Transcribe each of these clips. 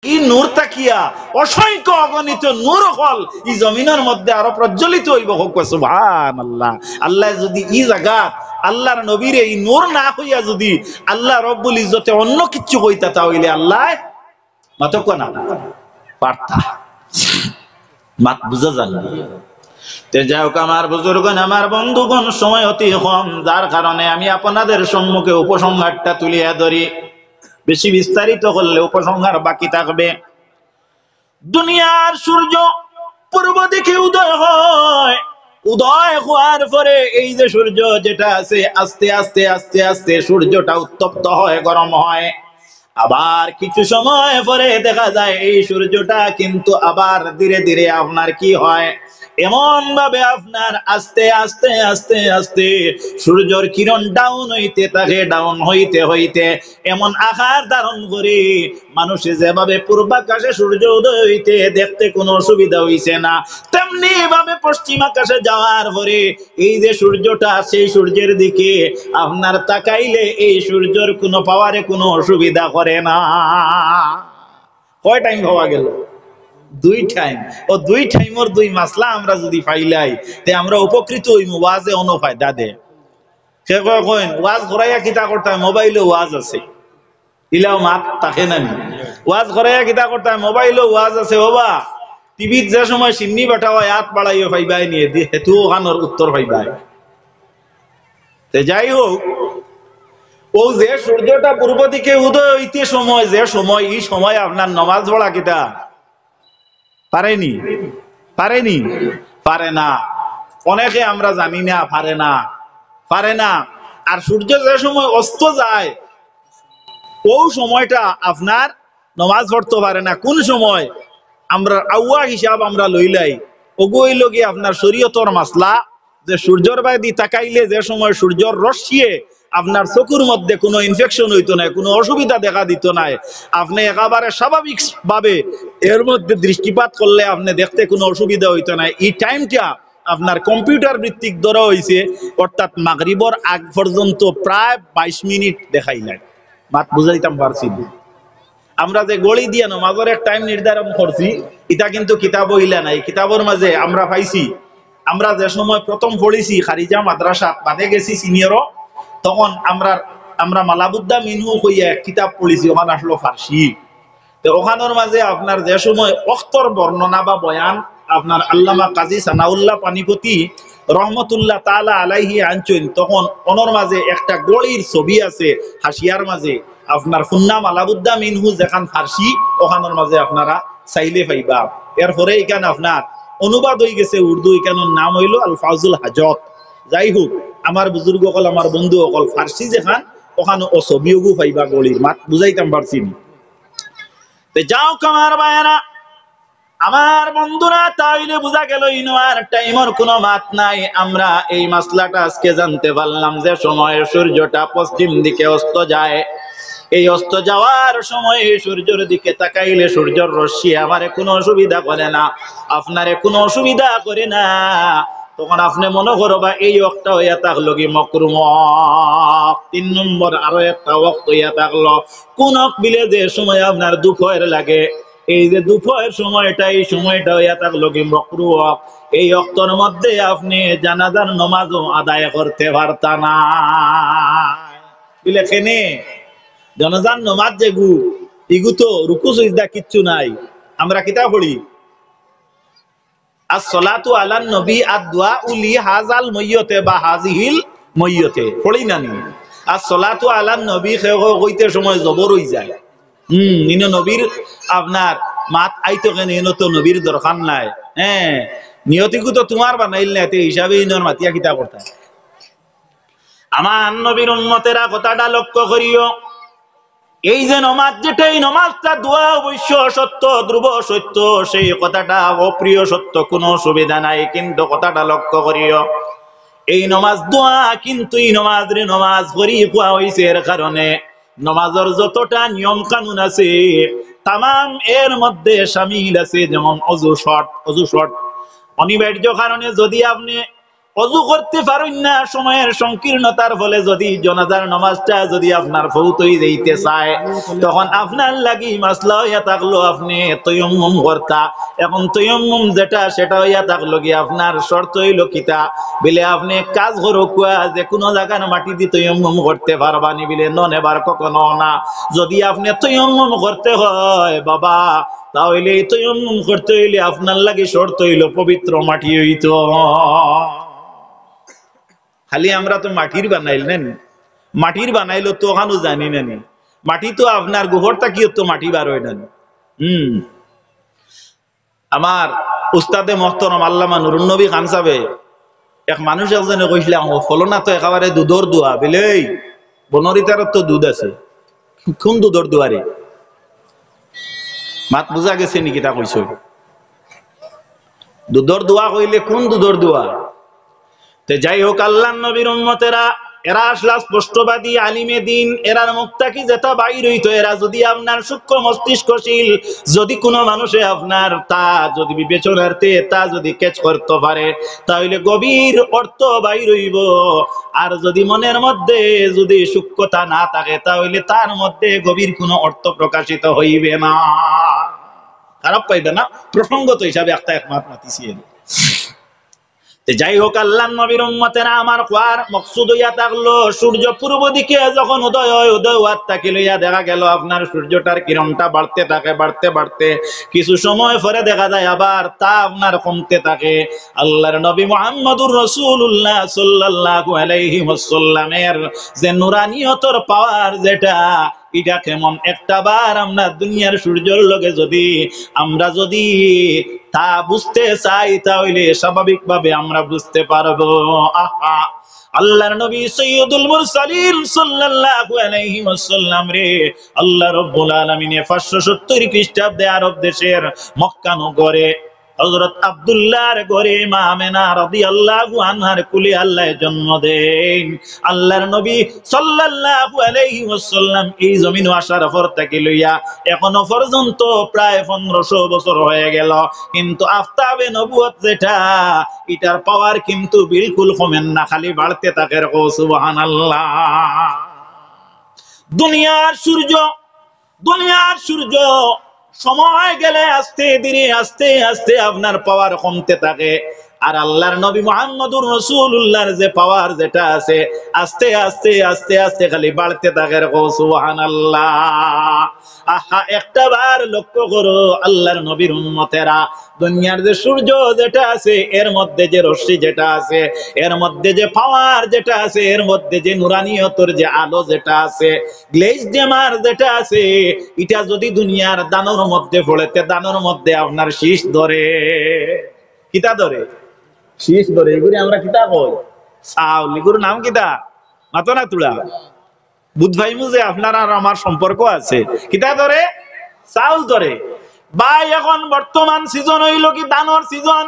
ই নূর তাকিয়া অসংখ্য অগণিত নূর হল ই জমিনের মধ্যে আরো প্রজ্বলিত হইব। হোক সুবহানাল্লাহ। আল্লাহ যদি ই জায়গা আল্লাহর নবীরে এই নূর না হইয়া যদি আল্লাহ রব্বুল ইজ্জতে অন্য কিছু কইতা তাহলে আল্লাহ মাতক না পারতা। মাত বুঝা যান। তে যাই হোক আমার বুজুর্গণ, আমার বন্ধুগণ, সময় অতি কম, যার কারণে আমি আপনাদের সম্মুখে উপসংহারটা তুলিয়া ধরি। বেশি বিস্তারিত করলে উপসংহার বাকি থাকবে। দুনিয়ার সূর্য পূর্ব দিকে উদয় হয়, উদয় হওয়ার পরে এই যে সূর্য যেটা আছে আস্তে আস্তে আস্তে আস্তে সূর্যটা উত্তপ্ত হয়, গরম হয়। আবার কিছু সময় পরে দেখা যায় এই সূর্যটা কিন্তু আবার ধীরে ধীরে আপনার কি হয়, এমন ভাবে আপনার আস্তে আস্তে আস্তে আস্তে সূর্যের কিরণ ডাউন হইতে থাকে, ডাউন হইতে হইতে এমন আকার ধারণ করে মানুষে যেভাবে পূর্বাকাশে সূর্য উদয় হইতে দেখতে কোনো অসুবিধা হইছে না, তেমনি ভাবে পশ্চিম আকাশে যাওয়ার পরে এই যে সূর্যটা, সেই সূর্যের দিকে আপনার তাকাইলে এই সূর্যের কোনো পাওয়ারে কোনো অসুবিধা করে না। কয় টাইম হওয়া গেল? দুই টাইম। ও দুই টাইমের দুই মাসলা আমরা যদি পাইলাই তে আমরা উপকৃত হইমু। ওয়াজে অনুফায়দা দে সে কইন ওয়াজ করাইয়া কিতা করতে হয়, মোবাইলে ওয়াজ আছে, ইলাও মাত তাকে না ওয়াজ করাইয়া কিতা করতে হয়, মোবাইলে ওয়াজ আছে। ওবা টিভিত যে সময় সিন্নি বাটা হয় হাত বাড়াইও পাইবাই নিয়ে হেতু ওখানোর উত্তর পাইবাই। যাই হোক, ও যে সূর্যটা পূর্ব দিকে উদয় হইতে সময়, যে সময়, এই সময় আপনার নামাজ পড়া কিতা পারেনি, পারেনি, পারে না। অনেকে আমরা জানি না পারে না, পারে না। আর সূর্য যে সময় অস্ত যায় ও সময়টা আপনার নামাজ পড়তে পারে না। কোন সময়? আমরা আউয়া হিসাব আমরা লইলাই, ওগুইল গিয়ে আপনার শরীয়তর মাসলা, যে সূর্যের বাইরে তাকাইলে যে সময় সূর্যের রশ্মিয়ে আপনার চকুর মধ্যে কোনো ইনফেকশন হইতো না, কোনো অসুবিধা দেখা দিত না, আপনি একেবারে স্বাভাবিক ভাবে এর মধ্যে দৃষ্টিপাত করলে আপনি দেখতে কোনো অসুবিধা হইতো না। এই টাইমটা আপনার কম্পিউটার ভিত্তিক ধরা হয়েছে, অর্থাৎ মাগরিবর আগ পর্যন্ত প্রায় 22 মিনিট দেখাইলাই। মাত বুঝাইতাম পারছি? আমরা যে গড়ি দিয়া নামাজের এক টাইম নির্ধারণ করছি, এটা কিন্তু কিতাব হইলা নাই। কিতাবের মাঝে আমরা পাইছি, আমরা যে সময় প্রথম পড়েছি খারিজা মাদ্রাসা বাদে গেছি সিনিয়রও, তখন আমরা মালাবুদ্দা মিনহু হইয়া এক কিতাব পড়েছি, ওখানে আসলো ফার্সি। তো ওখানের মাঝে আপনার যে সময় অক্তর বর্ণনা বা বয়ান আপনার আল্লামা কাজী সানাউল্লাহ পানিপতি রহমতুল্লাহ তাআলা আলাইহি আনছেন, তখন ওনার মাঝে একটা গড়ির ছবি আছে হাসিয়ার মাঝে, আপনার ফুন্না মালাবুদ্দা মিনহু যেখান ফার্সি, ওখানের মাঝে আপনারা চাইলে পাইবা। এরপরে এখানে আপনার অনুবাদ হয়ে গেছে উর্দু, এখানের নাম হইল আল ফাউজুল হাজত। যাই হোক, আমার বুজুর্গ অকল, আমার বন্ধু অকল, ফার্সি যেখান ওখানে ও ছবিও পাইবা গড়ির। মাত বুঝাইতাম পারছি? যাও আমার ভাইয়েরা, আমার বন্ধুরা, তাইলে বোঝা গেল ইনোয়ার টাইমের কোনো মাত নাই। আমরা এই মাসলাটা আজকে জানতে পারলাম যে সময় সূর্যটা পশ্চিম দিকে অস্ত যায়, এই অস্ত যাওয়ার সময় সূর্যের দিকে তাকাইলে সূর্যের রশ্মি আমারে কোনো অসুবিধা করে না, আপনারে কোনো অসুবিধা করে না। তখন আপনি মনে করবা এই ওয়াক্তটা হইয়া থাকলো কি মাকরুহ। 3 নম্বর আরো একটা ওয়াক্ত হইয়া থাকলো কোন বিলে যে সময় আপনার দুপুর লাগে, এই যে দুপুরের সময়টা, এই সময়টা হইয়া থাকলো কি মাকরুহ। এই ওয়াক্তের মধ্যে আপনি জানাজার নামাজও আদায় করতে পারতা না। বিলে কেনে জানাজার নামাজ যেগু ইগু তো রুকু সিজদা কিচ্ছু নাই। আমরা কিতাব পড়ি as-salatu alan nabi ad-du'a li hazal mayyite বা হাজিহিল মাইয়তে, পড়ি না নি? as-salatu alan nabi কইতে সময় জবর হই যায়। ইনো নবীর আপনার মাত আইতো কেন, ইনো তো নবীর দরকার নাই। হ্যাঁ, নিয়তিকু তো তোমার বানাইল না, এই হিসাবে ইনোর মাতিয়া কিতা করতা। আমার নবীর উম্মতেরা কথাটা লক্ষ্য করিও, এই যে নমাজ, যেটা এই নমাজটা দোয়া অবশ্য সত্য, ধ্রুব সত্য, সেই কথাটা অপ্রিয় সত্য, কোনো অসুবিধা নাই। কিন্তু কথাটা লক্ষ্য করিও, এই নমাজ দোয়া, কিন্তু এই নমাজরে নমাজ করি কোয়া হইছে এর কারণে নমাজের যতটা নিয়ম কানুন আছে তামাম এর মধ্যে শামিল আছে। যেমন অজু শর্ত, অজু শর্ত অনিবার্য কারণে যদি আপনি অজু করতে পারেন না সময়ের সংকীর্ণতার ফলে যদি জানাজার নামাজটা যদি আপনার ফৌত হয়ে যাইতে চায় তখন আপনার লাগি মাসলা হইয়া থাকলো আপনি তায়াম্মুম করতা। এখন তায়াম্মুম যেটা সেটা হইয়া থাকলো কি আপনার শর্ত হইল কিতা বলে আপনি কাজ করো কুয়া যে কোনো জায়গার মাটি দিয়ে তায়াম্মুম করতে পারবানি বলে নন এবার কখনো না। যদি আপনি তায়াম্মুম করতে হয় বাবা তাহলে তায়াম্মুম করতে হইলে আপনার লাগি শর্ত হইল পবিত্র মাটি হইতো। খালি আমরা তো মাটির বানাইল নেন, মাটির বানাইলো তো ওখানে জানি না নি মাটি তো আপনার গোবরটা কি তো মাটি বার হয় না। আমার উস্তাদে মোহতরম আল্লামা নুরুন নবী খান সাহেব এক মানুষ একজনে কইছিলাম ফলনা তো একেবারে দুধর দোয়া বলে বনরিতার তো দুধ আছে কোন দুধর দোয়ারে মাত বুঝা গেছে নাকি তা কইছ দুধর দোয়া কইলে কোন দুধর দোয়া। তে যাই হোক আল্লাহর নবীর উম্মতেরা এরা আসলা স্পষ্টবাদী আলিমে দিন এরার মুক্তাকি যেটা বাইর হইতো এরা যদি আপনার সূক্ষ্ম মস্তিষ্কশীল যদি কোনো মানুষে আপনার তা যদি বিবেচনার্থে তা যদি ক্যাচ করতে পারে তাহলে গভীর অর্থ বাইর হইব। আর যদি মনের মধ্যে যদি সূক্ষ্মতা না থাকে তাহলে তার মধ্যে গভীর কোনো অর্থ প্রকাশিত হইবে না। খারাপ পাইবে না প্রসঙ্গত হিসাবে একটা একমাত্র মাতিছি। যাই হোক আল্লাহর নবীর উম্মতেরা আমার কোয়ার মকসুদ হইয়া থাকলো সূর্য পূর্ব দিকে যখন উদয় হয় উদয় হওয়ার তাকে লইয়া দেখা গেল আপনার সূর্যটার কিরণটা বাড়তে থাকে বাড়তে বাড়তে কিছু সময় পরে দেখা যায় আবার তা আপনার কমতে থাকে। আল্লাহর নবী মুহাম্মদুর রাসূলুল্লাহ সাল্লাল্লাহু আলাইহি ওয়াসাল্লামের যে নুরানিয়তর পাওয়ার যেটা এটা কেমন একটা বার আমরা দুনিয়ার সূর্যের লগে যদি আমরা যদি তা বুঝতে চাই তাহলে স্বাভাবিকভাবে আমরা বুঝতে পারবো। আহা আল্লাহর নবী সাইয়্যিদুল মুরসালিন সাল্লাল্লাহু আলাইহি ওয়াসাল্লাম রে আল্লাহ রাব্বুল আলামিন 570 খ্রিস্টাব্দে আরব দেশের মক্কা নগরে হযরত আব্দুল্লাহর ঘরে মা আমেনা রাদিয়াল্লাহু আনহার কুলে আল্লাহ জন্ম দেন। আল্লাহর নবী সাল্লাল্লাহু আলাইহি ওয়াসাল্লাম এই জমিনে আসার পর থেকে লইয়া এখনো পর্যন্ত প্রায় 1500 বছর হয়ে গেল কিন্তু আফতাবে নবুয়ত যেটা এটার পাওয়ার কিন্তু বিলকুল কমেন না খালি বাড়তে থাকে। সুবহানাল্লাহ। দুনিয়ার সূর্য সময় গেলে আস্তে ধীরে আস্তে আস্তে আপনার পাওয়ার কমতে থাকে আর আল্লাহর নবী মুহাম্মদুর রাসূলুল্লাহর যে পাওয়ার যেটা আছে আস্তে আস্তে আস্তে আস্তে খালি বাড়তে থাকে। সুবহানাল্লাহ। আহা একটা বার লক্ষ্য করো আল্লাহর নবীর উম্মতেরা দুনিয়ার যে সূর্য যেটা আছে এর মধ্যে যে রশ্মি যেটা আছে এর মধ্যে যে পাওয়ার যেটা আছে এর মধ্যে যে নুরানিয়তর যে আলো যেটা আছে গ্লেজ ডেমার যেটা আছে এটা যদি দুনিয়ার দানোর মধ্যে পড়েতে দানোর মধ্যে আপনার শীষ ধরে কিতা ধরে শীষ ধরে এগুলি আমরা কিতা কই চাউল এগুর নাম কিতা মাতো না তুলা বুধ ভাই মুজে আপনার আর আমার সম্পর্ক আছে কিতা ধরে চাউল ধরে ভাই। এখন বর্তমান সিজন হইল কি দানোর সিজন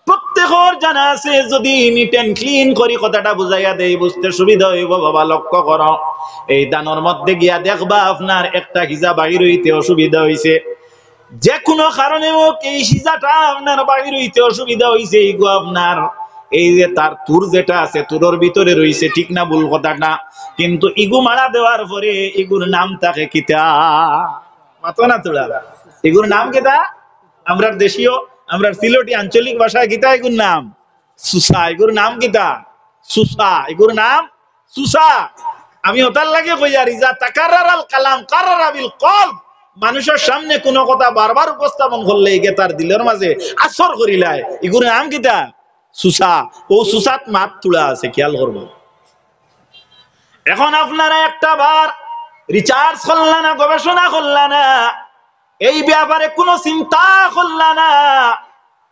প্রত্যেকের জানা আছে যদি নিট এন্ড ক্লিন করি কথাটা বুঝাইয়া দেই বুঝতে সুবিধা হইব বাবা। লক্ষ্য করো এই দানোর মধ্যে গিয়া দেখবা আপনার একটা হিজা বাহির হইতে অসুবিধা হইছে যে কোনো কারণে হোক এই হিজাটা আপনার বাহির হইতে অসুবিধা হইছে এইগো আপনার এই যে তার তুর যেটা আছে তুরের ভিতরে রইছে ঠিক না ভুল কথাটা কিন্তু ইগু মারা দেওয়ার পরে ইগুর নাম থাকে কিতা মাতো না তোলা এগুর নাম কিতা আমরা দেশীয় আমরা সিলেটি আঞ্চলিক ভাষায় কিতা এগুর নাম সুসা। এগুর নাম কিতা সুসা। এগুর নাম সুসা। আমি ওটার লাগে কইয়ারি যা তাকাররাল কালাম কাররা বিল কলব মানুষের সামনে কোন কথা বারবার উপস্থাপন করলে এগে তার দিলের মাঝে আসর করিলায় এগুর নাম কিতা সুসা। ও সুসাত মাত তুলা আছে খেয়াল করবো। এখন আপনারা একটা বার রিসার্চ করলেন না গবেষণা করলেন না এই ব্যাপারে কোনো চিন্তা করলেন না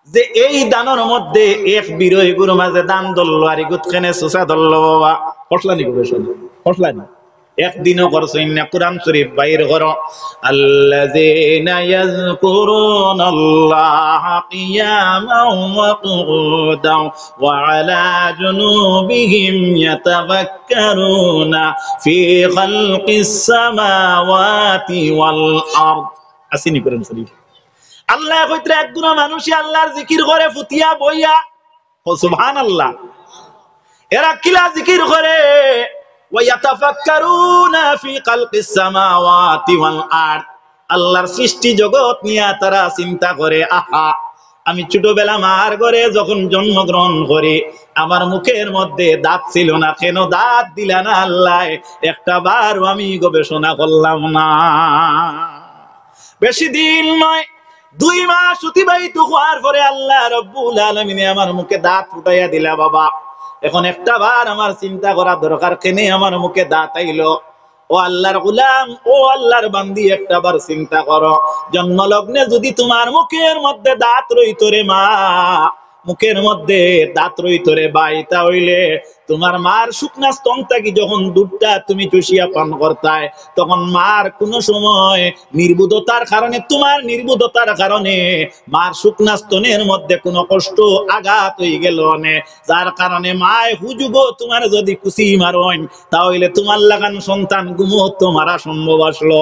যে এই দানের মধ্যে এক বিরোহী গুরু মাঝে দান ধরলো আর এগুতখানে সুসা ধরলো বাবা কসলানি গবেষণা কসলানি একদিনও করছেন না। কুরআন শরীফ বাইর করো আল্লাযীনা ইয়াযকুরুনাল্লাহা কিয়ামান ওয়া কুউদান ওয়া আলা জুনুবিহিম ইয়াতাফাক্কারুনা ফি খালকিস সামাওয়াতি ওয়াল আরদ। আসিনি কুরআন শরীফ আল্লাহ কইত্রা একগুনা মানুষই আল্লাহর জিকির করে ফুতিয়া বইয়া ও সুবহানাল্লাহ এরা কিলা জিকির করে ওয়ায়াতাফাক্কারুনা ফি খালকিস সামাওয়াতি ওয়াল আরদ, আল্লাহর সৃষ্টি জগৎ নিয়ে তারা চিন্তা করে। আহা, আমি ছোটবেলা মার ঘরে যখন জন্মগ্রহণ করি আমার মুখের মধ্যে দাঁত ছিল না, কেন দাঁত দিলা না আল্লাহ? একটা বারও আমি গবেষণা করলাম না। বেশি দিন নয়, 2 মাস অতিবাহিত হওয়ার পরে আল্লাহ রাব্বুল আলামিন আমার মুখে দাঁত ফুটাইয়া দিলা বাবা। এখন একটা বার আমার চিন্তা করা দরকার, কেনে আমার মুখে দাঁত আইলো? ও আল্লাহর গোলাম, ও আল্লাহর বান্দি, একটা বার চিন্তা করো, জন্মলগ্নে যদি তোমার মুখের মধ্যে দাঁত রইতো রে মা, মুখের মধ্যে দাঁত রইতো রে ভাই, তাহলে তোমার মার শুকনা স্তন থাকি যখন দুধটা তুমি চুষিয়া পান করতায়, তখন মার কোন সময় নির্বুধতার কারণে, তোমার নির্বুধতার কারণে মার শুকনা স্তনের মধ্যে কোনো কষ্ট আঘাত হয়ে গেল না, যার কারণে মায় হুজুগ তোমার যদি খুশি মারন, তাহলে তোমার লাগান সন্তান গুমত মারা সম্ভব আসলো।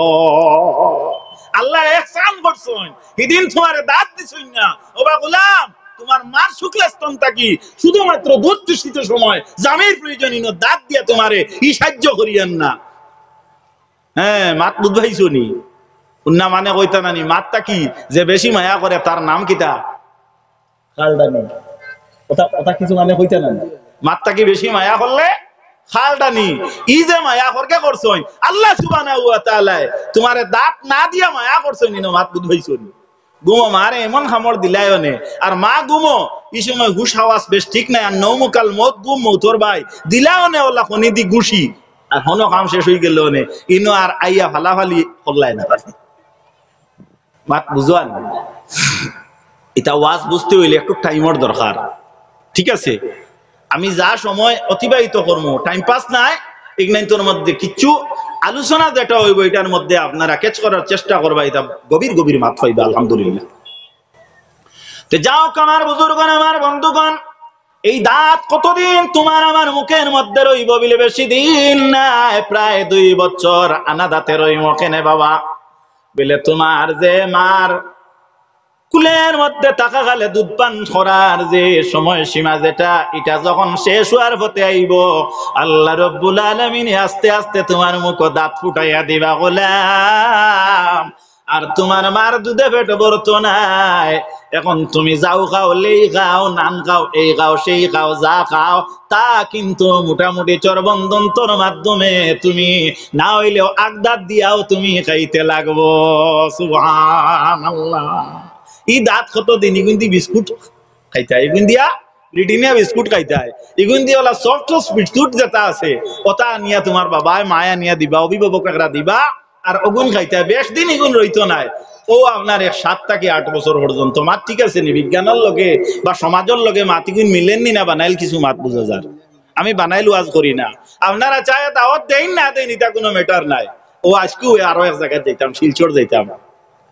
আল্লাহ ইহসান করছেন, সেদিন তোমার দাঁত দিছই না, ও বা গোলাম, তোমার মার শুক্লা স্তন থাকি শুধুমাত্র দুধ চুষিতে সময় জামের প্রয়োজনীয় দাঁত দিয়া তোমারে ই সাহায্য করিয়েন না। হ্যাঁ, মাত বুঝবাইছো নি? উন্না মানে কইতা নানি, মাতটা কি যে বেশি মায়া করে তার নাম কিতা? খালদানি। কথা কিছু মানে কইতা নানি, মাতটা কি বেশি মায়া করলে খালদানি। ই যে মায়া করকে করছই আল্লাহ সুবহানাহু ওয়া তাআলা তোমারে দাঁত না দিয়া মায়া করছই নি, মাত বুঝবাইছো নি? গুমো মারে এমন খামড় দিলাই নে, আর মা গুমো এই সময় ঘুষ হাওয়াস বেশ ঠিক নাই, আর নৌমুকাল মত গুম মৌতর ভাই দিলাও নে ওলা খনি দি ঘুষি, আর হন কাম শেষ হয়ে গেল নে, ইনো আর আইয়া ফালাফালি করলাই না। মাত বুঝান, এটা ওয়াজ বুঝতে হইলে একটু টাইমের দরকার, ঠিক আছে? আমি যা সময় অতিবাহিত করবো টাইম পাস নাই, ইগনাইন্তর মধ্যে কিছু আলোচনা যেটা হইব এটার মধ্যে আপনারা ক্যাচ করার চেষ্টা করবা, এটা গভীর গভীর মাত হইবা। আলহামদুলিল্লাহ। তো যাও আমার বুজুর্গণ, আমার বন্ধুগণ, এই দাঁত কতদিন তোমার আমার মুখের মধ্যে রইব বলে বেশি দিন নাই, প্রায় 2 বছর আনা দাঁতে রইব। কেনে বাবা? বলে তোমার যে মার কুলের মধ্যে টাকা গালে দুধ পান করার যে সময় সীমা যেটা, এটা যখন শেষ হওয়ার পথে আইব, আল্লাহ রাব্বুল আলামিন আস্তে আস্তে তোমার মুখ দাঁত ফুটাইয়া দিবা গোলাম। আর তোমার মার দুধে পেট ভরতো নাই, এখন তুমি যাও খাও, লেই খাও, নান খাও, এই খাও, সেই খাও, যা খাও তা কিন্তু মোটামুটি চরবন্ধন্তর মাধ্যমে তুমি না হইলেও আগদাত দিয়াও তুমি খাইতে লাগবো। সুবহানাল্লাহ। ই দাঁত কত দিন ইগুন দি বিস্কুট খাইতে হয়, ইগুন দিয়া ব্রিটানিয়া বিস্কুট খাইতে হয়, ইগুন দিয়ে ওলা সফট বিস্কুট যেটা আছে ওটা নিয়া তোমার বাবায় মায়া নিয়া দিবা, অভিভাবক একটা দিবা, আর অগুন খাইতে হয়। বেশ দিন ইগুন রইতো নাই, ও আপনার 7 থেকে 8 বছর পর্যন্ত মাত, ঠিক আছে নি? বিজ্ঞানের লগে বা সমাজের লগে মাতিগুন মিলেননি না, বানাইল কিছু মাত বুঝা যার। আমি বানাইল ওয়াজ করি না, আপনারা চায় দাওয়াত দেন না দেন, এটা কোনো ম্যাটার নাই। ও আজকেও আরো এক জায়গায় যাইতাম, শিলচর যাইতাম,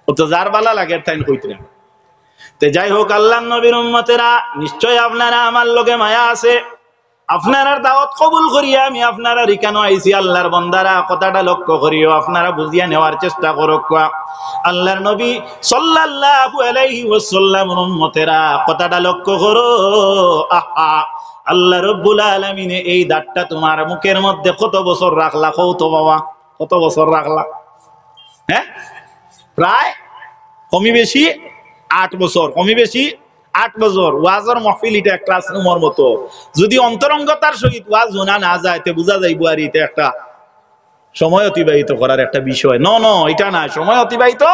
ও তো যার বালা লাগে তাই কইতে না। তে যাই হোক, আল্লাহর নবীর উম্মতেরা, নিশ্চয় আপনারা আমার লগে মায়া আছে, আপনারা দাওয়াত কবুল করিয়া আমি আপনারা রিকানো আইছি। আল্লাহর বান্দারা কথাটা লক্ষ্য করিও, আপনারা বুঝিয়া নেওয়ার চেষ্টা করো। আল্লাহর নবী সাল্লাল্লাহু আলাইহি ওয়াসাল্লাম উম্মতেরা কথাটা লক্ষ্য করো। আহা, আল্লাহ রাব্বুল আলামিন এই দাঁতটা তোমার মুখের মধ্যে কত বছর রাখলা? কও তো বাবা, কত বছর রাখলা? হ্যাঁ, প্রায় কমি বেশি 8 বছর, কমি বেশি 8 বছর। ওয়াজের মাহফিল এটা ক্লাসরুমের মতো, যদি অন্তরঙ্গতার সহিত ওয়াজ শোনা না যায় তে বুঝা যাইব আর এটা একটা সময় অতিবাহিত করার একটা বিষয়। এটা না, সময় অতিবাহিত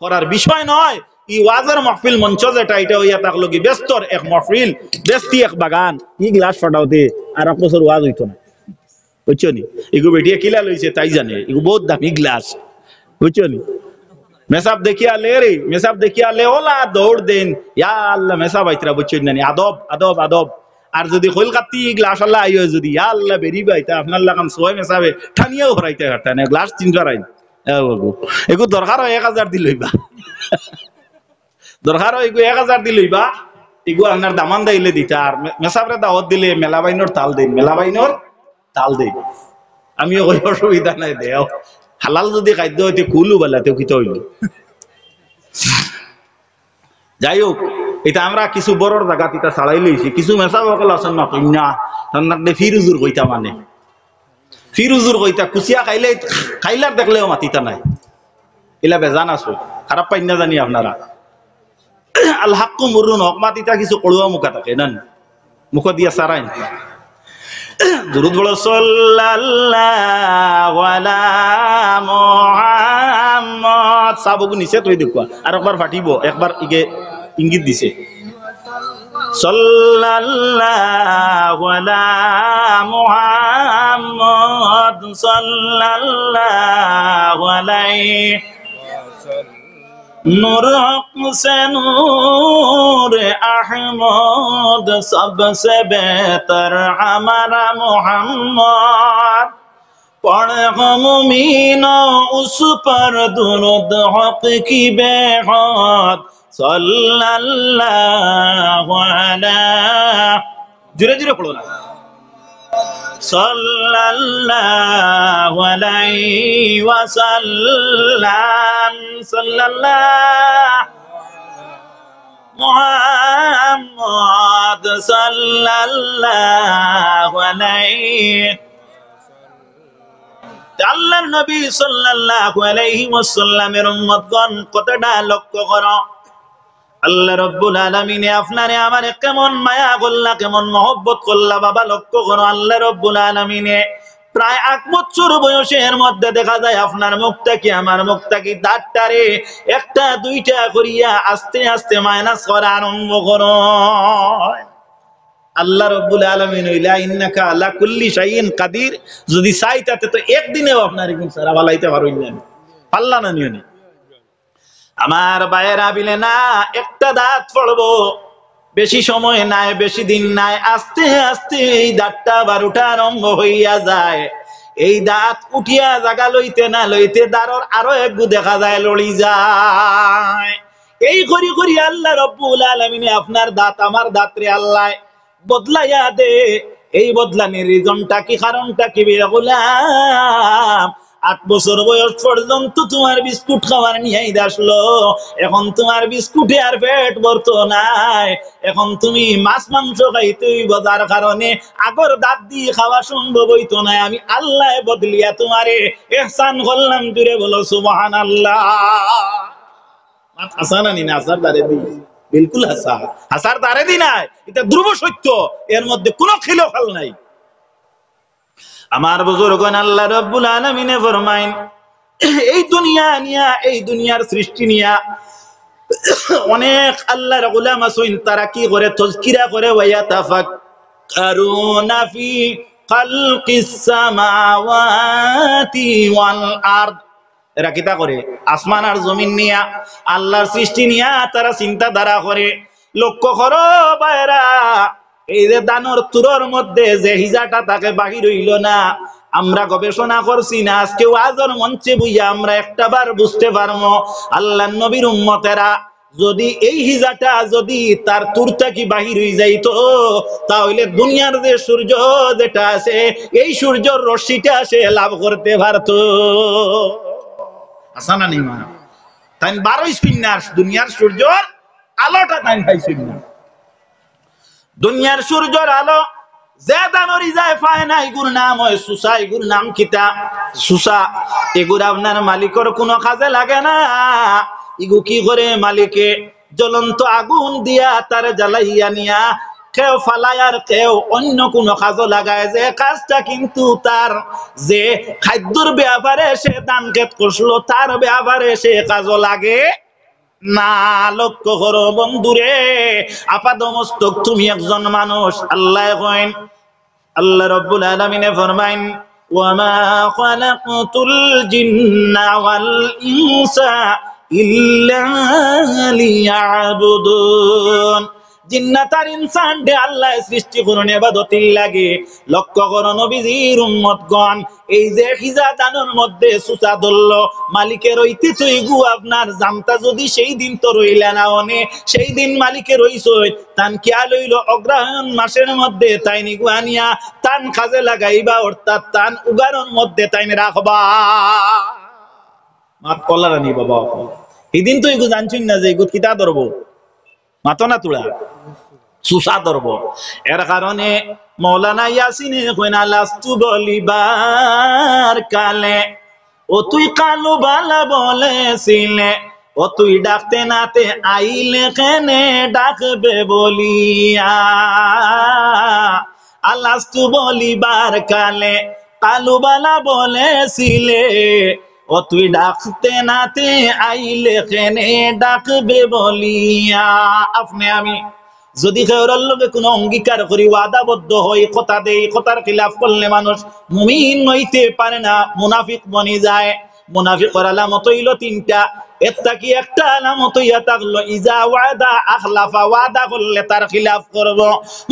করার বিষয় নয়। ই ওয়াজের মাহফিল মঞ্চ যেটা, এটা হইয়া থাকলো কি ব্যস্তর এক মাহফিল, ব্যস্তি এক বাগান। ই গ্লাস ফাটাওতে আর 1 বছর ওয়াজ হইতো না, বুঝছো নি? এগু বেটিয়া কিলা লইছে তাই জানে, এগু বহুত দামি গ্লাস, বুঝছো নি? মেসাব দেখিয়া লে রে, মেসাব দেখিয়া লে ওলা দৌড় দেন, ইয়া আল্লাহ মেসাব আইতরা, বুঝছেন না? আদব আদব আদব। আর যদি খোল কাতি গ্লাস আল্লাহ আইও, যদি ইয়া আল্লাহ বেরি বাইতা আপনার লাগান সোয় মেসাবে ঠানিয়াও হরাইতে হাঁটা না, গ্লাস 3 করাইন। এগু দরকার হয় 1000 দি লইবা, দরকার হয় এগু 1000 দি লইবা, এগু আপনার দামান দাইলে দিতা। আর মেসাবরে দাওয়াত দিলে মেলা বাইনোর তাল দেন, মেলা বাইনোর তাল দেন। আমিও কই অসুবিধা নাই, দেও হালাল যদি খাদ্য হইতে কুলু বেলাতেও কিতে হইল। যাই হোক, এটা আমরা কিছু বড় জায়গা এটা ছাড়াই লইছি। কিছু মেসা সকল আছেন না, কন্যা তান্নাকে ফিরুজুর কইতা মানে ফিরুজুর কইতা কুচিয়া খাইলে খাইলার দেখলেও মাতিতা নাই এলা বেজান আছো খারাপ পাই না জানি আপনারা আল হাক্কু মুরুন হক মাতিতা কিছু কড়ুয়া মুখা থাকে না মুখ দিয়া সারাই দুরুদ বলো সাল্লাল্লাহু আলা মুহাম্মদ সাবুক নিচে তুই দেখবা আর একবার ফাটিব একবার ইগে ইঙ্গিত দিছে সাল্লাল্লাহু আলা মুহাম্মদ সাল্লাল্লাহু আলাইহি नूर से नूर अहमद सबसे बेहतर हमारा मोहम्मद पढ़े हम मीनो उस पर दुरूद हक की बेहद सल्लल्लाहु अलैहि जुरे जुरे पढ़ो ना सल्लल्लाहु अलैहि वसल्लम सल्लल्लाहु मुहम्मद सल्लल्लाहु अलैहि আল্লাহর নবী সাল্লাল্লাহু আলাইহি ওয়াসাল্লামের উম্মতগণ কতটা লক্ষ্য করো আল্লাহ রাব্বুল আলামিন আপনারে আমারে কেমন মায়া করলা কেমন মহব্বত করলা বাবা লক্ষ্য করো আল্লাহ রাব্বুল আলামিন প্রায় 8 বছর বয়সের মধ্যে দেখা যায় আপনার মুখটা কি আমার মুখটা কি দাঁতটারে একটা দুইটা করিয়া আস্তে আস্তে মাইনাস করা আরম্ভ করো আল্লাহ রাব্বুল আলামিন ইলা ইন্নাকা আলা কুল্লি শাইইন কাদির যদি চাইতাতে তো একদিনেও আপনার এরকম সারা বালাইতে পারুন না পাল্লা না নিয়নি আমার ভাইয়েরা বিলে না একটা দাঁত পড়বো বেশি সময় নাই বেশি দিন নাই আস্তে আস্তে এই দাঁতটা আবার উঠা আরম্ভ হইয়া যায় এই দাঁত উঠিয়া জায়গা লইতে না লইতে দাঁড়র আরো একটু দেখা যায় লড়ি যায় এই করি করি আল্লাহ রাব্বুল আলামিন আপনার দাঁত আমার দাঁত রে আল্লাহ বদলাইয়া দে এই বদলানির রিজনটা কি কারণটা কি গোলাম 8 বছর বয়স পর্যন্ত তোমার বিস্কুট খাওয়ার নিয়ে আসলো এখন তোমার বিস্কুটে আর পেট ভরতো নাই এখন তুমি মাছ মাংস খাইতে যার কারণে আগর দাঁত দিয়ে খাওয়া সম্ভব হইতো না আমি আল্লাহ বদলিয়া তোমারে ইহসান করলাম জুড়ে বলো সুবহানাল্লাহ হাসান আনি না আসার দারে দি বিলকুল হাসান হাসার দারে দি নাই এটা ধ্রুব সত্য এর মধ্যে কোনো খিলাফাল নাই আমার বুজুর্গগণ আল্লাহ রাব্বুল আলামিন ফরমায়েন এই দুনিয়া নিয়া এই দুনিয়ার সৃষ্টি নিয়া অনেক আল্লাহর গোলাম আছেন তারা কি করে তাযকিরা করে ওয়া তাফাক্কারুনা ফি খালকিস সামাওয়াতি ওয়াল আরদ এরা কিতা করে আসমান আর জমিন নিয়া আল্লাহর সৃষ্টি নিয়া তারা চিন্তা ধারা করে লক্ষ্য করো ভাইরা এই যে দানর তুরর মধ্যে যে হিজাটা তাকে বাহির হইল না আমরা গবেষণা করছি না আজকে ওয়াজের মঞ্চে বইয়া আমরা একটাবার বুঝতে পারবো আল্লাহর নবীর উম্মতেরা যদি এই হিজাটা যদি তার তুরটা কি বাহির হয়ে যাইতো তাহলে দুনিয়ার যে সূর্য যেটা আছে এই সূর্যের রশ্মিটা সে লাভ করতে পারতো আসানা নেই মা তাই 12 স্পিনার দুনিয়ার সূর্যের আলোটা তাই পাইছিল না দুনিয়ার সূর্যের আলো যে দানরি যায় পায় না এগুর নাম হয় সুসা এগুর নাম কিতা সুসা এগুর আপনার মালিকের কোনো কাজে লাগে না এগু কি করে মালিকে জ্বলন্ত আগুন দিয়া তার জ্বালাইয়া নিয়া কেউ ফালায় আর কেউ অন্য কোনো কাজও লাগায় যে কাজটা কিন্তু তার যে খাদ্যর ব্যাপারে সে দান খেত করলো তার ব্যাপারে সে কাজও লাগে না লক্ষ্য করো বন্ধুরে আপাদমস্তক তুমি একজন মানুষ আল্লাহ কইন আল্লাহ রাব্বুল আলামিন ফরমাইন ওয়া মা খালাকতুল জিন্না ওয়াল ইনসা ইল্লা লিয়াবুদুন জিন্নাত আর ইনসান দে আল্লাহ সৃষ্টি করুন ইবাদতির লাগে লক্ষ্য করো নবীজির উম্মতগণ এই যে খিজা দানের মধ্যে সুতা ধরল মালিকের হইতে তো ইগু আপনার জামতা যদি সেই দিন তো রইলা না অনে সেই দিন মালিকের হইছই তান কিয়া লইল অগ্রহায়ণ মাসের মধ্যে তাই নিগু আনিয়া তান কাজে লাগাইবা অর্থাৎ তান উগারর মধ্যে তাই রাখবা মাত কলারানি বাবা এই দিন তো ইগু জানছুন না যে ইগু কিতা ধরবো মাতো না তুলা সুসা ধরব। এর কারণে মৌলানা ইয়াসিনে কইনা লাস্তু বলিবার কালে ও তুই কালু বালা বলেছিলে, ও তুই ডাকতে নাতে আইলে কেনে ডাকবে বলিয়া। আলাস্তু বলিবার কালে কালু বালা বলেছিলে, ও তুই ডাকতে নাতে আইলে কেনে ডাকবে বলিয়া। আপনি আমি যদি কেউর লগে কোনো অঙ্গীকার করি, ওয়াদাবদ্ধ হই, কথা দেই, কথার খিলাফ করলে মানুষ মুমিন হইতে পারে না, মুনাফিক বনি যায়। মুনাফিকের আলামত হইল তিনটা। একটা কি একটা আলামত হইয়া থাকলো ইজা ওয়াদা আখলাফা, ওয়াদা করলে তার খিলাফ করব।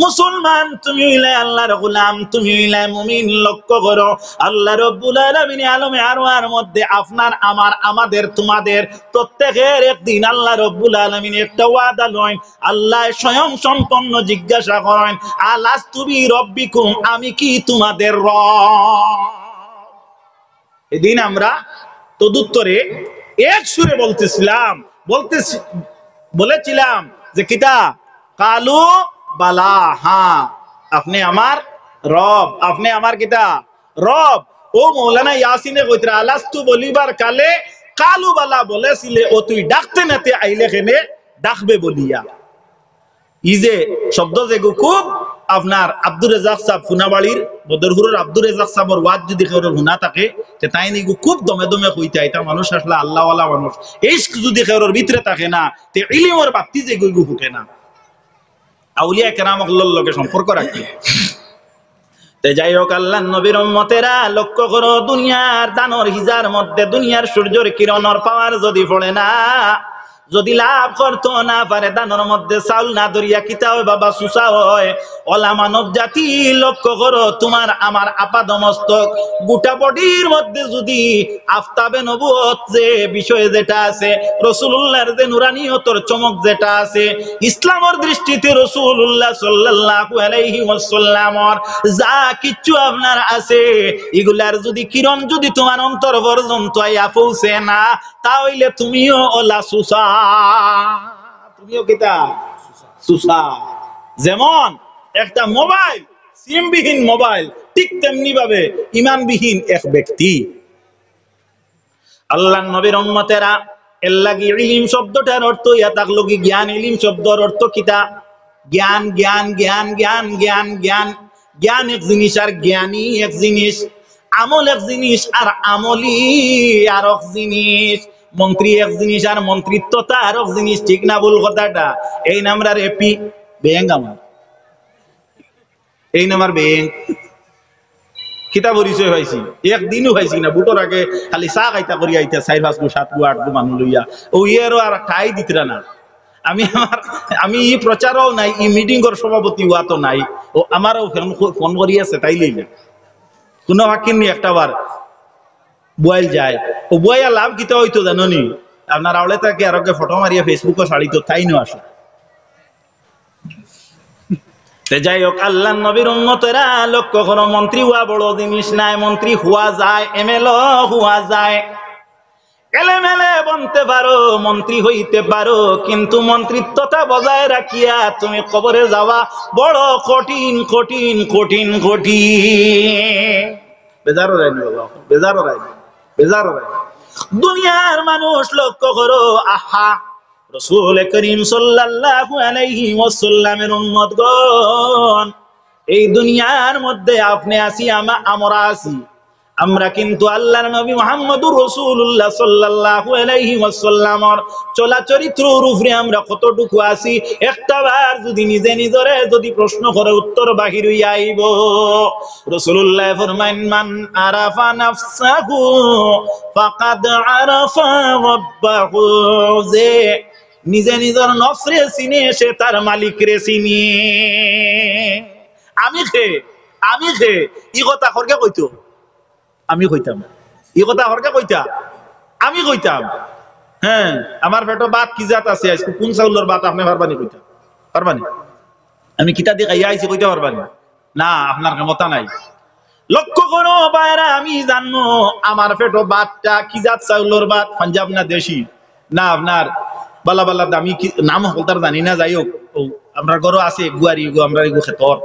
মুসলমান তুমি হইলে আল্লাহর গোলাম, তুমি হইলে মুমিন। লক্ষ্য করো আল্লাহ রাব্বুল আলামিন আলমে আরওয়ার মধ্যে আপনার আমার আমাদের তোমাদের প্রত্যেকের একদিন আল্লাহ রাব্বুল আলামিন একটা ওয়াদা লয়। আল্লাহ স্বয়ং সম্পন্ন জিজ্ঞাসা করেন, আলাস্তু বিরব্বিকুম, আমি কি তোমাদের রব? এদিন আমরা তদুত্তরে এক সুরে বলেছিলাম যে কিতা কালু বালা, হ্যাঁ আপনি আমার রব, আপনি আমার কিতা রব। ও মৌলানা ইয়াসিনে কইতরা আলাস্তু বলিবার কালে কালু বালা বলেছিলে, ও তুই ডাকতে নাতে আইলে কেনে ডাকবে বলিয়া। ই যে শব্দ যেগু খুব আপনার আব্দুর রেজাক সাহেব ফুনাবাড়ির বদরহুরের আব্দুর রেজাক সাহেবের ওয়াজ যদি কেউ হুনা থাকে তাই নিগু খুব দমে দমে কইতে এটা মানুষ আসলে আল্লাহওয়ালা মানুষ। এই যদি কেউর ভিতরে থাকে না তে ইলিমের বাতি যে গইগু ফুটে না। আউলিয়া কেরামগুলোর লগে সম্পর্ক রাখি। তে যাই হোক, আল্লাহর নবীর উম্মতেরা লক্ষ্য করো, দুনিয়ার দানর হিজার মধ্যে দুনিয়ার সূর্যের কিরণের পাওয়ার যদি পড়ে না, যদি লাভ করতো না পারে, দানোর মধ্যে চাউল না ধরিয়া কিতা হয় বাবা, সুসা হয়। ওলা মানব জাতি লক্ষ্য করো, তোমার আমার আপাদমস্তক গোটা বডির মধ্যে যদি আফতাবে নবুয়ত যে বিষয় যেটা আছে, রাসূলুল্লাহর যে নুরানিয়তর চমক যেটা আছে, ইসলামের দৃষ্টিতে রাসূলুল্লাহ সাল্লাল্লাহু আলাইহি ওয়াসাল্লামর যা কিছু আপনার আছে, এগুলার যদি কিরণ যদি তোমার অন্তর পর্যন্ত আইয়া পৌঁছে না, তাহলে তুমিও ওলা সুসা, তুমিও কিতা সুসা। যেমন একটা মোবাইল, সিমবিহীন মোবাইল, ঠিক তেমনি ভাবে ইমানবিহীন এক ব্যক্তি। আল্লাহর নবীর উম্মতেরা এর লাগি ইলম শব্দটার অর্থ ইয়া থাকলো কি জ্ঞান। ইলম শব্দের অর্থ কিতা? জ্ঞান, জ্ঞান, জ্ঞান, জ্ঞান, জ্ঞান, জ্ঞান। জ্ঞান এক জিনিস আর জ্ঞানী এক জিনিস, আমল এক জিনিস আর আমলি আর এক জিনিস, মন্ত্রী এক জিনিস আর মন্ত্রিত্বতা আর এক জিনিস। ঠিক না ভুল কথাটা? এই নামরা রেপি ব্যাংক, আমার এই নামার ব্যাংক কিতা পরিচয় পাইছি, একদিনও পাইছি না। বুটোর আগে খালি চা খাইতা করি আইতা 4 5 7 8 মানুষ লইয়া, ও ইয়েরও আর ঠাই দিতরা না। আমি ই প্রচারও নাই, ই মিটিং এর সভাপতি হওয়া তো নাই। ও আমারও ফোন করি আছে, তাই লইলে কোনো হাকিনি একটা বার বয়াল যায়। ও বয়া লাভ কিতা হইতো জানো নি? আপনার আওলে তাকে আরোগ্য ফটো মারিয়া ফেসবুকে ছাড়িত, তাই নো আসে। যাই হোক, আল্লাহর নবীর উম্মতেরা লক্ষ্য করো, মন্ত্রী হওয়া বড় জিনিস নাই। মন্ত্রী হওয়া যায়, এমএলএ হওয়া যায়, এলেমেলে বনতে পারো, মন্ত্রী হইতে পারো, কিন্তু মন্ত্রিত্বটা বজায় রাখিয়া তুমি কবরে যাওয়া বড় কঠিন কঠিন কঠিন কঠিন। বেজারও রাইনি বাবা, বেজারও রাইনি, বেজারও রাইনি। দুনিয়ার মানুষ লক্ষ্য করো, আহা রাসূল করিম সাল্লাল্লাহু আলাইহি ওয়াসাল্লামের উম্মতগণ, এই দুনিয়ার মধ্যে আপনি আছি, আমরা আছি। আমরা কিন্তু আল্লাহর নবী মুহাম্মদুর রাসূলুল্লাহ সাল্লাল্লাহু আলাইহি ওয়াসাল্লামর চলা চরিত্রের উপরে আমরা কতটুকু আছি, একটাবার যদি নিজে নিজরে যদি প্রশ্ন করে উত্তর বাহির হইয়া আইব। রাসূলুল্লাহ ফরমাইন, মান আরাফা নাফসাহু ফাকাদ আরাফা রাব্বাহু, যে নিজে নিজের নফসরে চিনে সে তার মালিকরে চিনে। আমি খে ই কথা করকে কইতো, আমি কইতাম এই কথা হরকে কইতা, আমি কইতাম। হ্যাঁ, আমার পেটো বাত কি জাত আছে, আজকে কোন চাউলের বাত আপনি পারবানি কইতা? পারবানি? আমি কিতা দিয়ে খাইয়া আইছি কইতে পারবানি? না, আপনার ক্ষমতা নাই। লক্ষ্য করো বাইরা, আমি জানো আমার পেটো বাতটা কি জাত চাউলের বাত, পাঞ্জাব না দেশি না আপনার বালা বালা দামি নাম হলতার জানি না, যাই হোক আমরা ঘরও আছে গুয়ারি গো আমরা এগু খেতর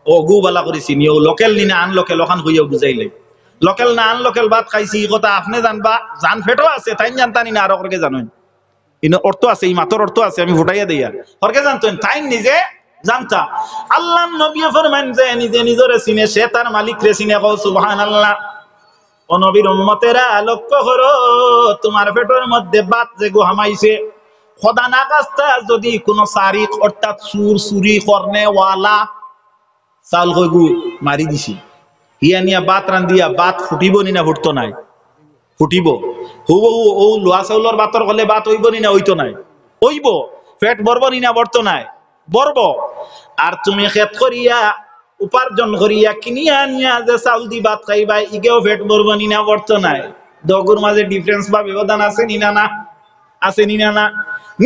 ও গু বালা করে চিনি ও লোকেল নি না আন লোকেল ওখান হইয়া বুঝাইলে লোকেল না আন লোকেল ভাত খাইছি এই কথা আপনি জানবা, জান ফেটো আছে তাই জানতানি না, আরো করকে জানেন ইনো অর্থ আছে, এই মাতর অর্থ আছে, আমি ফুটাইয়া দেই আর করকে জানতেন তাই নিজে জানতা। আল্লাহ নবী ফরমান যে নিজে নিজরে চিনে সে তার মালিক রে চিনে, কও সুবহানাল্লাহ। ও নবীর উম্মতেরা লক্ষ্য করো, তোমার পেটের মধ্যে বাত যে গো হামাইছে, খোদা না কাস্তা যদি কোন সারিক অর্থাৎ সুর চুরি করনে ওয়ালা চাল কইগু মারি দিছি, হিয়া নিয়া বাত রান্দিয়া বাত ফুটিব নি না ফুটতো নাই, ফুটিব। হুবহু ও লোয়া চাউলর বাতর হলে বাত হইব নি না হইতো নাই, হইব। পেট বরব নি না বর্ত নাই, বরব। আর তুমি খেত করিয়া উপার্জন করিয়া কিনিয়া আনিয়া যে চাউল দি ভাত খাইবা, ইগেও পেট বরব নি না বর্ত নাই। দগুর মাঝে ডিফারেন্স বা ব্যবধান আছে নি না? না আছে নি না?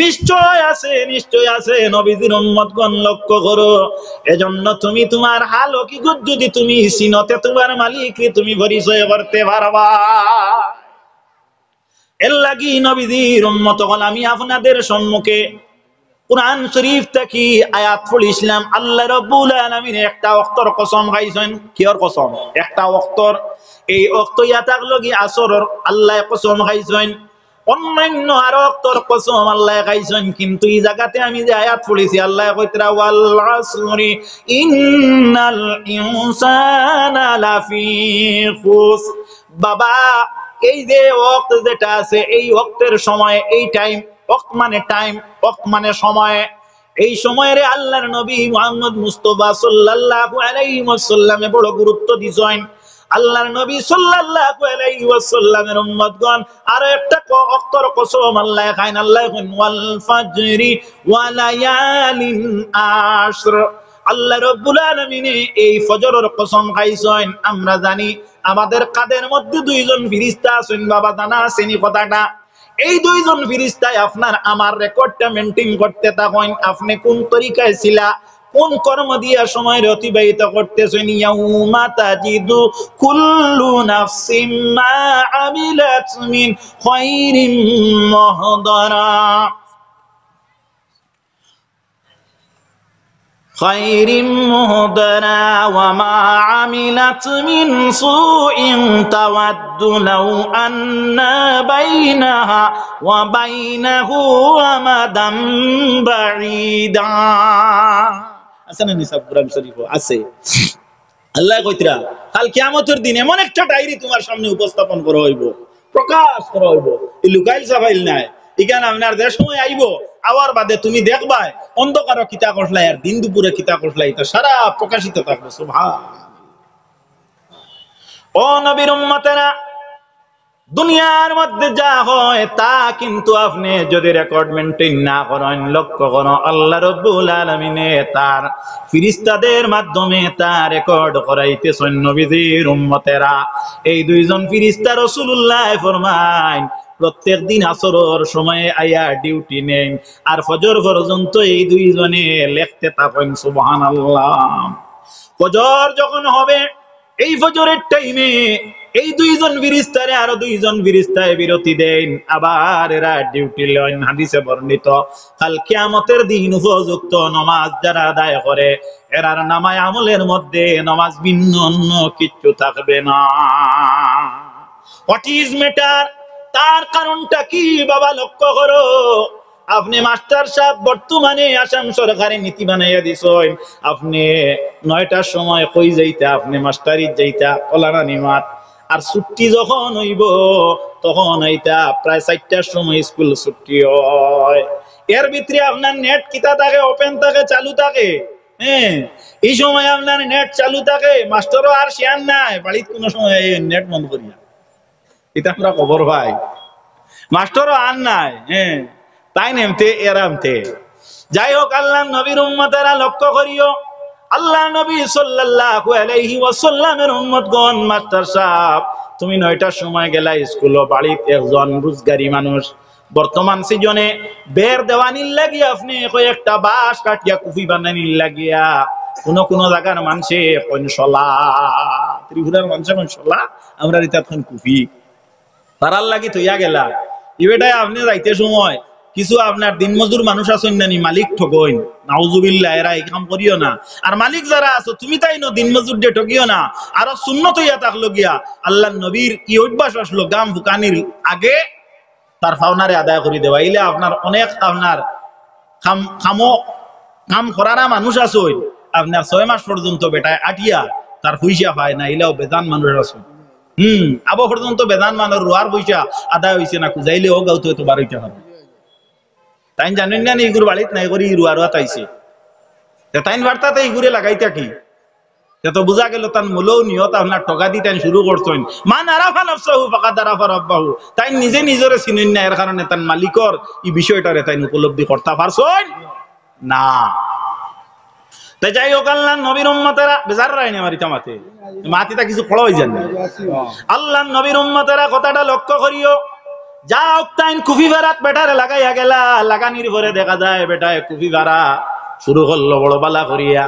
নিশ্চয় আছে, নিশ্চয় আছে। নবীজির উম্মতগণ লক্ষ্য করো, এজন্য তুমি তোমার হাল হকিকত যদি তুমি সিনতে তোমার মালিককে তুমি পরিচয় করতে পারবা। এর লাগি নবীজির উম্মতগণ আমি আপনাদের সম্মুখে কুরআন শরীফ থেকে আয়াত পড়িছিলাম। আল্লাহ রাব্বুল আলামিন একটা ওয়াক্তর কসম খাইছেন। কিয়র কসম? একটা ওয়াক্তর, এই ওয়াক্ত ইয়াতাক লগি আসরের আল্লাহ কসম খাইছেন, অন্যান্য আর ওয়াক্তর কসম আল্লাহ খাইছেন। কিন্তু এই জায়গাতে আমি যে আয়াত পড়েছি আল্লাহ কইতরা ওয়াল আসরি ইন্নাল ইনসানা লাফি খুস। বাবা এই যে ওয়াক্ত যেটা আছে, এই ওয়াক্তের সময়, এই টাইম, ওয়াক্ত মানে টাইম, ওয়াক্ত মানে সময়, এই সময়ের আল্লাহর নবী মুহাম্মদ মুস্তাফা সাল্লাল্লাহু আলাইহি ওয়াসাল্লামে বড় গুরুত্ব দিছেন। আল্লাহর নবী সাল্লাল্লাহু আলাইহি ওয়াসাল্লামের উম্মতগণ আর একটা ওয়াক্তের কসম আল্লাহ খাইন। আল্লাহ কইন ওয়াল ফাজরি ওয়া লায়ালিন আশর। আল্লাহ রাব্বুল আলামিন এই ফজরের কসম খাইছেন। আমরা জানি আমাদের কাদের মধ্যে দুইজন ফেরেশতা আছেন, বাবা জানা আছেন এই কথাটা। এই দুইজন ফেরেশতায় আপনার আমার রেকর্ডটা মেইনটেইন করতে থাকেন। আপনি কোন তরিকায় ছিলা, কোন কর্ম দিয়া সময় অতিবাহিত করতেছেন। ইয়াউমা তাজিদু কুল্লু নাফসিম মা আমিলাত মিন খায়রিন মুহদারা খায়রিন মুহদারা ওয়া মা আমিলাত মিন সুইন তাওয়াদ্দু লাউ আন্না বাইনাহা ওয়া বাইনাহু আমাদাম বাঈদা। আছে না নিসাব কুরআন শরীফ আছে। আল্লাহ কইতরা কাল কিয়ামতের দিন এমন একটা ডায়েরি তোমার সামনে উপস্থাপন করা হইব, প্রকাশ করা হইব। এই লুকাইল সাফাইল নাই, এখানে আপনার যে সময় আইব আওয়ার বাদে তুমি দেখবা অন্ধকার কিতা করলাই আর দিন দুপুরে কিতা করলাই, এটা সারা প্রকাশিত থাকবে। সুবহানাল্লাহ। ও নবীর উম্মতেরা, দুনিয়ার মধ্যে যা হয় তা কিন্তু আপনি যদি রেকর্ড মেইনটেইন না করেন, লক্ষ্য করো আল্লাহ রাব্বুল আলামিন তার ফেরেশতাদের মাধ্যমে তা রেকর্ড করাইতেছেন নবীজির উম্মতেরা। এই দুইজন ফেরেশতা রাসূলুল্লাহ ফরমায় প্রত্যেক দিন আসরের সময়ে আয়া ডিউটি নেন, আর ফজর পর্যন্ত এই দুইজনে লিখতে থাকেন। সুবহানাল্লাহ। ফজর যখন হবে, এই ফজরের টাইমে এই দুইজন ফেরেশতারে আরো দুইজন ফেরেশতায় বিরতি দেন, আবার এরা ডিউটি লন। হাদিসে বর্ণিত কাল কিয়ামতের দিন উপযুক্ত নামাজ যারা আদায় করে এরার নামায় আমলের মধ্যে নামাজ ভিন্ন অন্য কিছু থাকবে না। What is matter? তার কারণটা কি বাবা লক্ষ্য করো। আপনি মাস্টার সাহেব বর্তমানে আসাম সরকারি নীতি বানাইয়া দিছেন, আপনি 9টার সময় কই যাইতা, আপনি মাস্টারি যাইতা কলানা নিমাত, আর ছুটি যখন হইব তখন এইটা প্রায় 4টার সময় স্কুল ছুটি হয়। এর ভিতরে আপনার নেট কিতা থাকে, ওপেন থাকে, চালু থাকে। হ্যাঁ, এই সময় আপনার নেট চালু থাকে, মাস্টারও আর শেয়ার নাই বাড়িতে কোনো সময় নেট বন্ধ করিয়া, এটা আমরা খবর পাই। মাস্টারও আর নাই। হ্যাঁ, তাই নেমতে এরামতে। যাই হোক, আল্লাহ নবীর উম্মতেরা লক্ষ্য করিও, আল্লাহ নবী সাল্লাল্লাহু আলাইহি ওয়াসাল্লামের উম্মতগণ, মাস্টার সাহেব তুমি 9টার সময় গেলা স্কুল, বাড়িতে একজন রোজগারি মানুষ বর্তমান সিজনে বের দেওয়ানির লাগিয়া আপনি কয়েকটা বাঁশ কাটিয়া কুফি বানানির লাগিয়া কোন কোন জায়গার মানুষে কনসলা, ত্রিপুরার মানুষে কনসলা, আমরা রিতা কুফি তারার লাগি থইয়া গেলা। এটাই আপনি যাইতে সময় কিছু আপনার দিনমজুর মানুষ আছেন নানি মালিক ঠকইন, নাউজুবিল্লাহ, এরা এই কাম করিও না। আর মালিক যারা আছো তুমি তাই ন দিনমজুর দিয়ে ঠকিও না। আর সুন্নত হইয়া থাকলো গিয়া আল্লাহর নবীর কি অভ্যাস আসলো, গাম ফুকানির আগে তার পাওনারে আদায় করে দেওয়া। ইলে আপনার অনেক আপনার কাম করারা মানুষ আছে, আপনার 6 মাস পর্যন্ত বেটায় আটিয়া তার পয়সা পায় না, ইলাও বেদান মানুষ আছে। আবো পর্যন্ত বেদান মানুষ রোয়ার পয়সা আদায় হয়েছে না, খুঁজাইলে ও গাউতে হয়তো 12 টাকা। তাই জানেন না এইগুর বাড়িত নাই করি রুয়া রুয়া তাইছে তাইন বার্তাতে এইগুরে লাগাইতা কি তো বুঝা গেল তার মূলও নিয়ত আপনার টকা দি তাই শুরু করছেন। মান আরাফা নাফসাহু ফাকাদ আরাফা রাব্বাহু, তাই নিজে নিজরে চিনেন না, এর কারণে তার মালিকর এই বিষয়টারে তাই উপলব্ধি করতে পারছেন না। তাই যাই হোক, আল্লাহর নবীর উম্মতেরা বেজার রাইনি আমার ইতামাতে মাতিটা কিছু পড়া হই যান না। আল্লাহর নবীর উম্মতেরা কথাটা লক্ষ্য করিও, যা অক্তাইন কুফি ভাড়াত বেটারে লাগাইয়া গেলা, লাগানির পরে দেখা যায় বেটায় কুফি ভাড়া শুরু করলো বড় বালা করিয়া,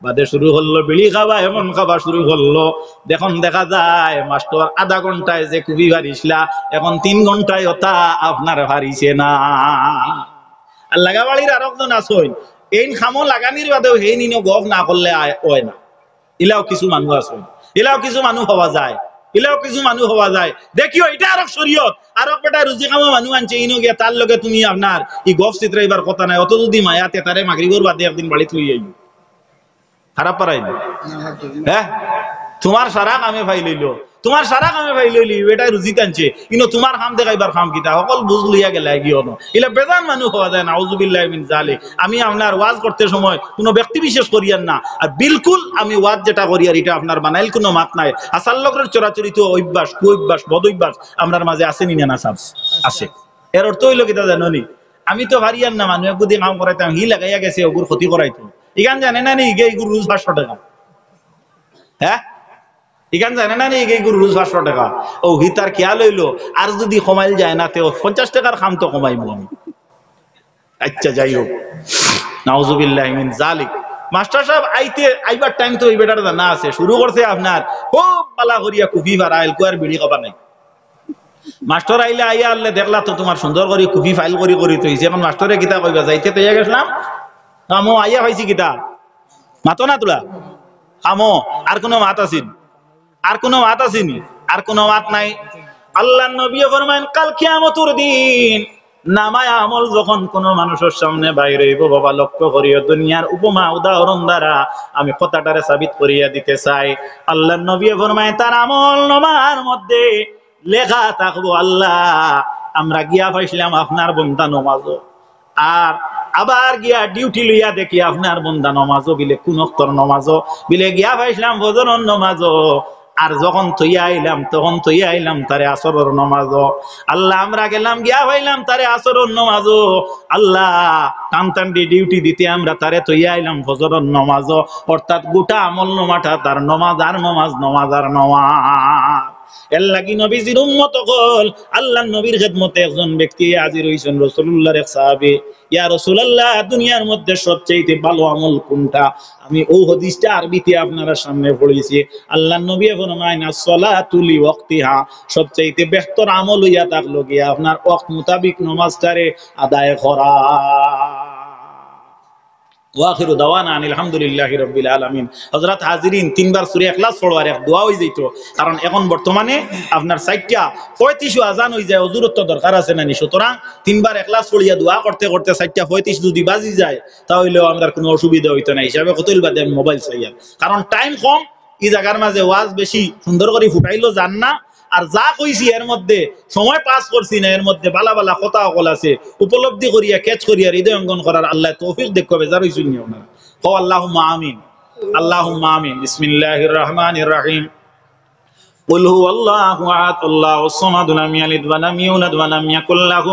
বাদে শুরু করলো বিড়ি খাবা, এমন খাবা শুরু করলো। দেখুন দেখা যায় মাস্টার আধা ঘন্টায় যে কুফি ভারিসলা এখন 3 ঘন্টায় ওটা আপনার ভারিছে না। আর লাগাবাড়ির আর একজন আসই এই খামো লাগানির বাদেও সেই নিনো গফ না করলে হয় না। ইলাও কিছু মানুষ আছে, ইলাও কিছু মানুষ হওয়া যায়, ইলাও কিছু মানুষ হওয়া যায়। দেখিও এটা আর শরীয়ত, আর বেটা রুজি কামা মানুষ আনছে ইনো গিয়া তার লগে তুমি আপনার ই গফ চিত্র এবার কথা নাই। অত যদি মায়াতে তারে মাগরিবর বাদে একদিন বাড়ি তুই আইব খারাপ পারাই না। হ্যাঁ, তোমার সারা কামে ভাই লইল, তোমার সারা কামে ভাই লইলি এটা রুজি টানছে, কিন্তু তোমার খাম দেখাইবার খাম কিতা সকল বুঝ লইয়া গেলে গিয়ে এলা বেজান মানুষ হওয়া যায় না। আউযুবিল্লাহি মিন যালিক। আমি আপনার ওয়াজ করতে সময় কোনো ব্যক্তি বিশেষ করিয়ান না, আর বিলকুল আমি ওয়াজ যেটা করি আর এটা আপনার বানাইল কোনো মাত নাই। আসার লোকের চরাচরিত অভ্যাস কু অভ্যাস বদ অভ্যাস আপনার মাঝে আসেনি না সাবস আছে। এর অর্থ হইল কিতা জানো নি, আমি তো হারিয়ান না মানুষ একদিন কাম করাইতাম হি লাগাইয়া গেছে ওগুর ক্ষতি করাইতো। ইগান জানে না নি এগুর রোজ 500 টাকা। হ্যাঁ, ইগান জানে না নি এগুর রোজ 500 টাকা। ও হিতার খেয়াল হইলো আর যদি কমাইল যায় না তেও 50 টাকার খাম তো কমাইবো আমি। আচ্ছা যাই হোক, নাউজুবিল্লাহি মিন যালিক। মাস্টার সাহেব আইবার টাইম তো এই বেটার জানা আছে, শুরু করছে আপনার খুব পালা করিয়া কুফি ভাড়াইল কুয়ার বিড়ি খাবার নাই। মাস্টার আইলে আইয়া আনলে দেখলা তো তোমার সুন্দর করে কুফি ফাইল করি তৈছে। এখন মাস্টারে কিতা কইবা, যাইতে তৈয়া গেছিলাম আমো আইয়া পাইছি কিতা মাতো না তোলা আমো। আর কোনো মাত আসিন, আর কোনো মাত আসিনি, আর কোনো মাত নাই। আল্লাহর নবী ফরমায়েন কাল কিয়ামতের দিন নামায় আমল যখন কোন মানুষের সামনে বাইরে হইব, বাবা লক্ষ্য করিও দুনিয়ার উপমা উদাহরণ দ্বারা আমি কথাটারে সাবিত করিয়া দিতে চাই। আল্লাহর নবী ফরমায় তার আমল নামার মধ্যে লেখা থাকবো আল্লাহ আমরা গিয়া পাইছিলাম আপনার বন্দা নমাজও, আর আবার গিয়া ডিউটি লইয়া দেখি আপনার বন্দা নমাজও বিলে কোন অক্তর নমাজও বিলে গিয়া পাইছিলাম ফজরের নমাজও, আর যখন তৈয়া আইলাম তখন তৈয়া আইলাম তারে আসরের নমাজও। আল্লাহ আমরা গেলাম গিয়া পাইলাম তারে আসরের নমাজও, আল্লাহ টানটান্ডি ডিউটি দিতে আমরা তারে তৈয়া আইলাম ফজরের নমাজও। অর্থাৎ গোটা আমল নমাটা তার নমাজ আর নমাজ, নমাজ আর নমাজ। এর লাগি নবীজির উম্মত হল আল্লাহর নবীর খেদমতে একজন ব্যক্তি হাজির হইছেন রাসূলুল্লাহর এক সাহাবী। ইয়া রাসূলুল্লাহ দুনিয়ার মধ্যে সবচেয়ে ভালো আমল কোনটা? আমি ও হাদিসটা আরবিতে আপনারা সামনে পড়েছি। আল্লাহর নবী ফরমায় as-salatu li waqtiha, সবচেয়ে বেহতর আমল হইয়া থাকলো গিয়া আপনার ওয়াক্ত মোতাবেক নামাজটারে আদায় করা। ওয়াখিরু দাওয়ানা আলহামদুলিল্লাহি রাব্বিল আলামিন। হযরত হাজিরিন 3 বার সূরা ইখলাস পড়বার এক দোয়া হই যাইতো, কারণ এখন বর্তমানে আপনার 4টা 35 আজান হই যায়, হুজুরত তো দরকার আছে নানি। সুতরাং 3 বার ইখলাস পড়িয়া দোয়া করতে করতে 4টা 35 যদি বাজি যায় তাহলে আমাদের কোনো অসুবিধা হইতো না। হিসাবে কতল বাদে মোবাইল চাইয়া, কারণ টাইম কম, এই জায়গার মাঝে ওয়াজ বেশি সুন্দর করে ফুটাইলো জান না। আর যা কইছি এর মধ্যে সময় পাস করছি না, এর মধ্যে বালা বালা কথা সকল আছে, উপলব্ধি করিয়া ক্যাচ করিয়া হৃদয় অঙ্গন করার আল্লাহ তৌফিক দেখবে। বেজার হইছুন নিও না, কও আল্লাহুম্মা আমিন, আল্লাহুম্মা আমিন। বিসমিল্লাহির রহমানির রহিম। قل هو الله احد الله الصمد لم يلد ولم يولد ولم يكن له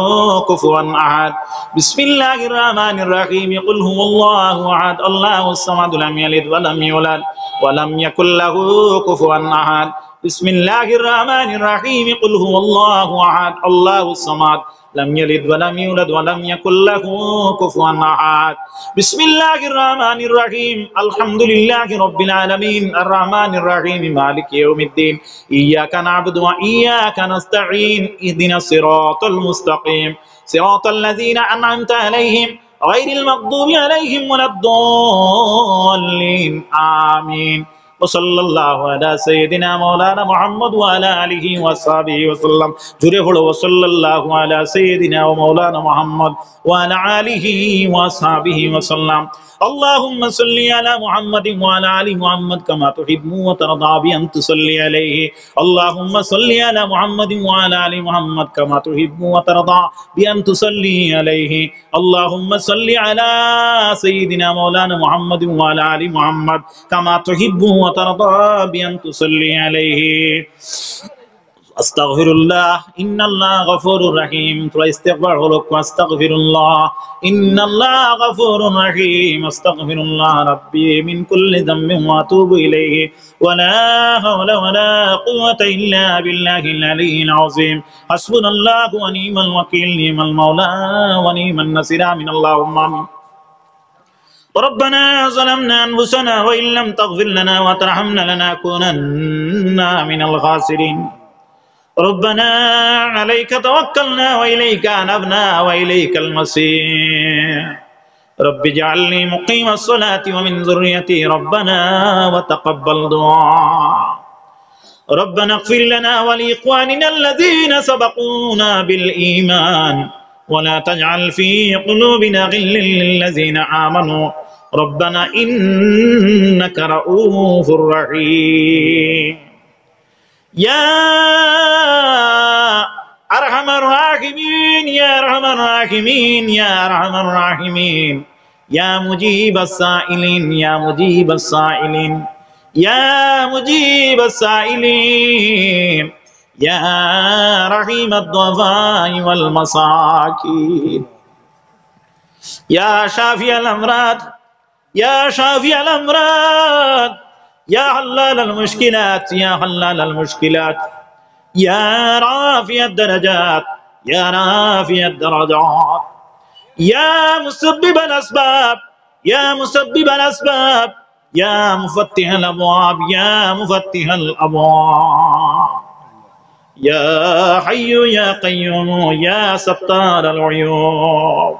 كفوا احد بسم الله الرحمن الرحيم قل هو الله احد الله الصمد لم يلد ولم يولد ولم يكن له كفوا احد بسم الله الرحمن الرحيم قل هو الله احد الله الصمد لم يلد ولم يولد ولم يكن له كفوا احد بسم الله الرحمن الرحيم الحمد لله رب العالمين الرحمن الرحيم مالك يوم الدين إياك نعبد وإياك نستعين اهدنا الصراط المستقيم সিরাতাল্লাযীনা আন'আমতা আলাইহিম গায়রিল মাগদুবি আলাইহিম ওয়ালাদ-দাল্লিন আমিন ওয়াসাল্লাল্লাহু আলা সাইয়্যিদিনা মাওলানা মুহাম্মদ ওয়া আলা আলিহি ওয়া সাহবিহি ওয়াসাল্লাম জুরে পড়ো ওয়াসাল্লাল্লাহু আলা সাইয়্যিদিনা ওয়া মাওলানা মুহাম্মদ ওয়া আলা আলিহি ওয়া সাহবিহি ওয়াসাল্লাম اللهم صل على محمد وعلى ال محمد كما تحب وترضى بأن تصلي عليه اللهم صل على محمد وعلى ال محمد كما تحب وترضى بأن تصلي عليه اللهم صل على سيدنا مولانا محمد وعلى ال محمد كما تحب وترضى بأن تصلي عليه আস্তাগফিরুল্লাহ ইন্নাল্লাহ গফুরুর রহিম তোরা ইস্তিগফার হলো আস্তাগফিরুল্লাহ ইন্নাল্লাহ গফুরুর রহিম আস্তাগফিরুল্লাহ রাব্বি মিন কুল্লি যামবিন ওয়া আতুবু ইলাইহি ওয়া লা হাওলা ওয়া লা কুওয়াতা ইল্লা বিল্লাহিল আলিয়্যিল আযীম হাসবুনাল্লাহু ওয়া নি'মাল ওয়াকিল নি'মাল মাওলা ওয়া নি'মান নাসির আমিন আল্লাহুম্মা আমিন ربنا ظلمنا أنفسنا وإن لم تغفر لنا وترحمنا لنكونن من الخاسرين ربنا عليك توكلنا وإليك أنبنا وإليك المصير رب اجعلني مقيم الصلاة ومن ذريتي ربنا وتقبل دعاء ربنا اغفر لنا ولإخواننا الذين سبقونا بالإيمان ولا تجعل في قلوبنا غلا للذين آمنوا ربنا إنك رؤوف رحيم يا أرحم الراحمين يا أرحم الراحمين يا أرحم الراحمين يا مجيب السائلين يا مجيب السائلين يا مجيب السائلين يا رحيم الضعفاء والمساكين يا شافي الأمراض يا شافي الأمراض يا حلال المشكلات يا حلال المشكلات يا رافع الدرجات يا رافع الدرجات يا مسبب الأسباب يا مسبب الأسباب يا مفتح الأبواب يا مفتح الأبواب يا حي يا قيوم يا ستار العيوب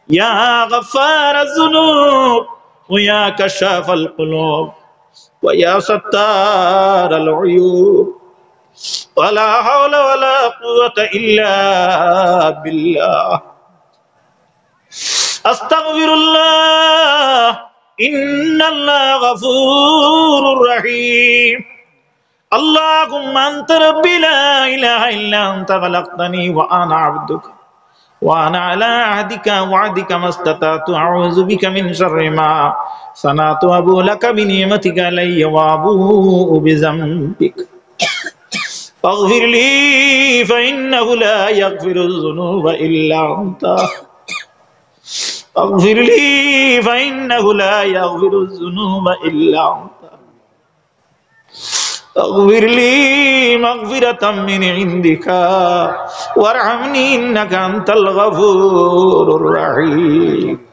يا غفار الذنوب ويا كشاف القلوب ويا ستار العيوب ولا حول ولا قوة إلا بالله أستغفر الله إن الله غفور رحيم اللهم أنت ربي لا إله إلا أنت خلقتني وأنا عبدك وأنا على عهدك وعدك ما استطعت أعوذ بك من شر ما صنعت أبوء لك بنعمتك علي وأبوء بذنبك فاغفر لي فإنه لا يغفر الذنوب إلا أنت فاغفر لي فإنه لا يغفر الذنوب إلا أنت اغفر لي مغفرة من عندك وارحمني إنك أنت الغفور الرحيم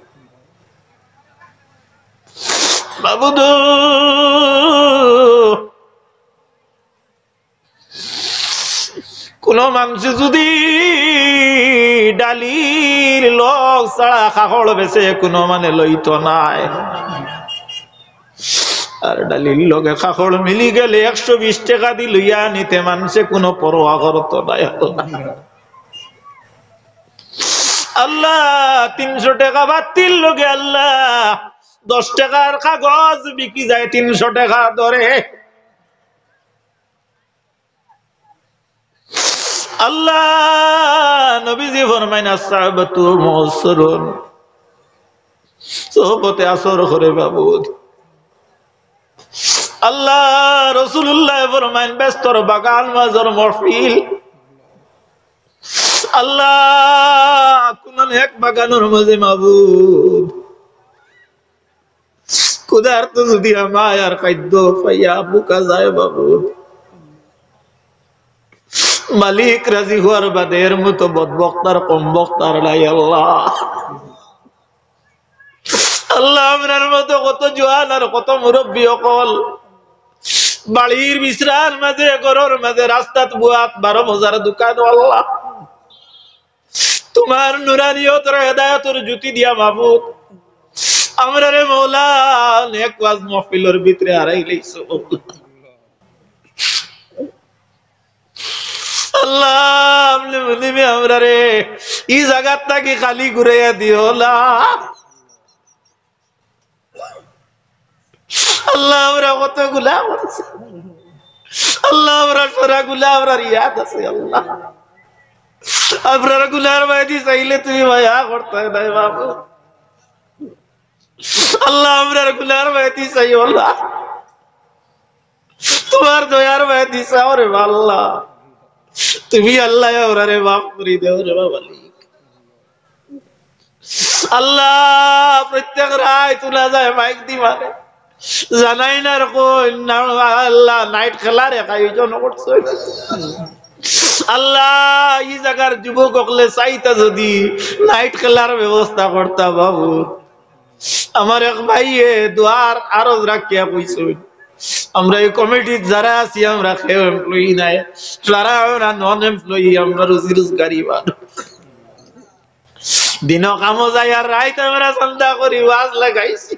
মাবুদ কোন মানুষ যদি ডালির লোক ছাড়া খাখড় বেছে কোনো মানে লইত নাই আর ডালির লগে খাখড় মিলি গেলে 120 টাকা দি লইয়া নিতে মানুষে কোনো পরোয়া করত নাই আল্লাহ 300 টাকা বাতিল লগে আল্লাহ 10 টাকার কাগজ বিকি যায় 300 টাকা ধরে আল্লাহ নবীজি ফরমাইন আসহাবাতু মুসরুন সোহবতে আসর করে বাবুদ আল্লাহ রাসূলুল্লাহ ফরমাইন বেস্তর বাগান মাজর মহফিল আল্লাহ কোন এক বাগানের মাঝে মাবুদ খুদার তো যদি মায়ার খাদ্য পাইয়া বুকা যায় বাবুদ মালিক রাজি হওয়ার বাদে এর মতো বদবক্তার কম বক্তার নাই আল্লাহ আল্লাহ আপনার মতো কত জোয়ান আর কত মুরব্বী অকল বাড়ির বিশ্রার মাঝে ঘরের মাঝে রাস্তাত বুয়াত 12 বাজার দোকান আল্লাহ তোমার নুরানিয়তের হেদায়েতের জ্যোতি দিয়া মাবুদ আমরা রে মওলা নেক ওয়াজ মাহফিলের ভিতরে হারাই লইছো আল্লাহ আপনি বলিবে আমরা রে এই জায়গাটাকে খালি ঘুরাইয়া দিও না আল্লাহ আমরা কত গুনাহ করছি আল্লাহ আমরা সারা গুনাহ আমরা ইয়াদ আছে আল্লাহ আপনার গুনার মাইদি চাইলে তুমি মায়া করতে নাই বাবু আল্লাহ আমরার গুনার মাইদি চাইও না তোমার দয়ার মাইদি চাও রে আল্লাহ তুমি আল্লাহ ওরে মাফ করে দেও রে বাবা আল্লাহ প্রত্যেক রায় তোলা যায় মাইক দি মারে জানাই না রকম আল্লাহ নাইট খেলার আয়োজন করছে আল্লাহ এই জায়গার যুবক হকলে চাইতা যদি নাইট খেলার ব্যবস্থা করতা বাবু আমার এক ভাইয়ে দুয়ার আরজ রাখিয়া কইছে আমরা এই কমিটির যারা আছি আমরা কেউ এমপ্লয়ি নাই যারা আমরা নন এমপ্লয়ি আমরা রুজি রোজগারি দিন কামো যাই আর রাইত আমরা চিন্তা করি ওয়াজ লাগাইছি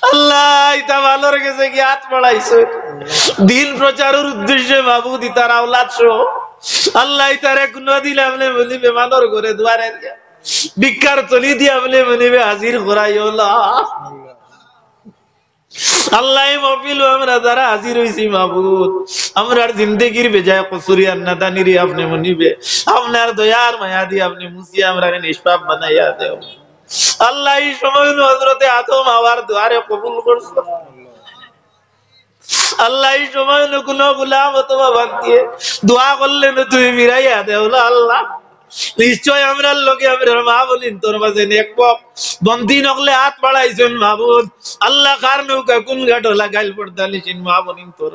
আল্লাহ ইতা ভালোর কাছে কি হাত বাড়াইছে দিন প্রচারের উদ্দেশ্যে মাবুদ ইতার আওলাদ সহ আল্লাহ ইতারে কোন দিলাম বলিবে মানর করে দুয়ারে ভিক্ষার চলি দিয়া বলে বলিবে হাজির করাইও না আল্লাহ মফিল আমরা যারা হাজির হইছি মাবুদ আমরার জিন্দেগির বেজায় কসুরি আর নাদানিরি আপনি মনিবে আপনার দয়ার মায়া দিয়ে আপনি মুসিয়া আমরা নিষ্পাপ বানাইয়া দেও আল্লাহ এই সময় হযরতে আদম আওয়ার দুয়ারে কবুল করছো আল্লাহ এই সময় কোন গোলাম অথবা বান্দিয়ে দোয়া করলেন তুমি মিরাইয়া দেও আল্লাহ নিশ্চয় আমরা লোকে আমরা মা বলিন তোর মাঝে নেকবক বন্দি নকলে হাত বাড়াইছেন মাবুদ আল্লাহ কার নৌকা কোন ঘাট লাগাইল পড়তালিছেন মা বলিন তোর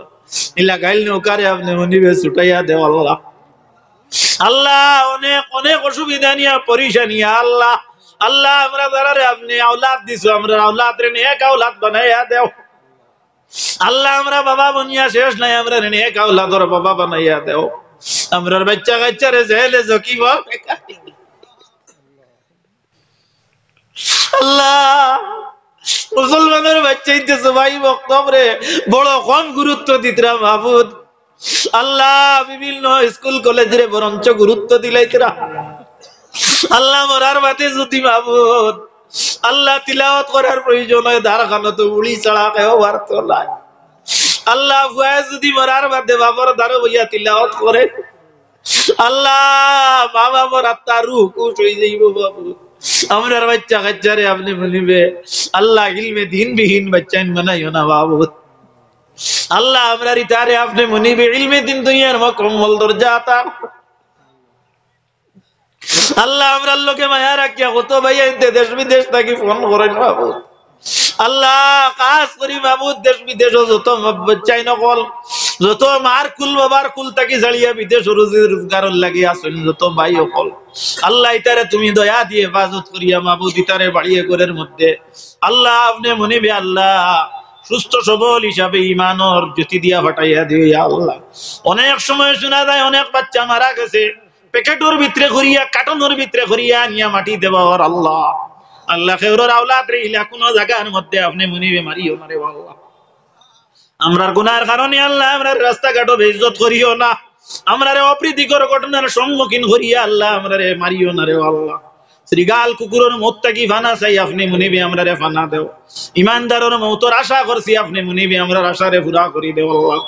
এই লাগাইল নৌকারে আপনি মনিবে ছুটাইয়া দেও আল্লাহ আল্লাহ অনেক অনেক অসুবিধা নিয়া পরিশানিয়া আল্লাহ আল্লাহ আমরা যারা আপনি আওলাদ দিছো আমরা আওলাদ রে নেক আওলাদ বানাইয়া দেও আল্লাহ আমরা বাবা বনিয়া শেষ নাই আমরা নেক আওলাদর বাবা বানাইয়া দেও আমরার বাচ্চা কাচ্চারে জেলে জকি বাপ আল্লাহ মুসলমানের বাচ্চা ইতে সবাই বক্তব্যে বড় কম গুরুত্ব দিতরা মাহবুদ আল্লাহ বিভিন্ন স্কুল কলেজে বরঞ্চ গুরুত্ব দিলাইতরা আল্লাহ মরার বাতে যদি মাহবুদ আল্লাহ তিলাওয়াত করার প্রয়োজন হয় দারখানা তো উড়ি ছাড়া কেউ পারত না আল্লাহ ভুয়া যদি মরার বাদে বাবার দ্বারা বইয়া তিলাওয়াত করে আল্লাহ মা বাবার আত্মা রূহ খুশ হয়ে যাইব বাবু আমরার বাচ্চা কাচ্চারে আপনি বলিবে আল্লাহ ইলমে দিন বিহীন বাচ্চা বানাইও না বাবু আল্লাহ আমরার ইতারে আপনি মনিবে ইলমে দিন দুনিয়ার মুকম্মল দরজা আতা আল্লাহ আমরার লোকে মায়া রাখিয়া কত ভাইয়া দেশ বিদেশ থাকি ফোন করেন বাবু আল্লাহ কাজ করি মাহবুদ দেশ বিদেশ যত বাচ্চাই নকল যত মার কুল বাবার কুল তাকে জ্বালিয়া বিদেশ রোজগার লাগি আসেন যত ভাই অকল আল্লাহ ইতারে তুমি দয়া দিয়ে হেফাজত করিয়া মাহবুদ ইতারে বাড়িয়ে ঘরের মধ্যে আল্লাহ আপনি মনিবে আল্লাহ সুস্থ সবল হিসাবে ইমানর জ্যোতি দিয়া ফাটাইয়া দিও আল্লাহ অনেক সময় শোনা যায় অনেক বাচ্চা মারা গেছে প্যাকেটের ভিতরে করিয়া কার্টনের ভিতরে করিয়া নিয়া মাটি দেওয়ার আল্লাহ আল্লাহ খেউরের আওলাদ রে ইলা কোন জায়গার মধ্যে আপনি মনিবে মারিও না রে আল্লাহ আমরার গুনার কারণে আল্লাহ আমরার রাস্তাঘাটও বেইজ্জত করিও না আমরারে অপ্রীতিকর ঘটনার সম্মুখীন করিয়া আল্লাহ আমরারে মারিও না রে আল্লাহ শ্রীগাল কুকুরের মৌত কি ফানা চাই আপনি মনিবে আমরারে ফানা দেও ইমানদারের মৌতর আশা করছি আপনি মনিবে আমরার আশারে পুরা করি দেও আল্লাহ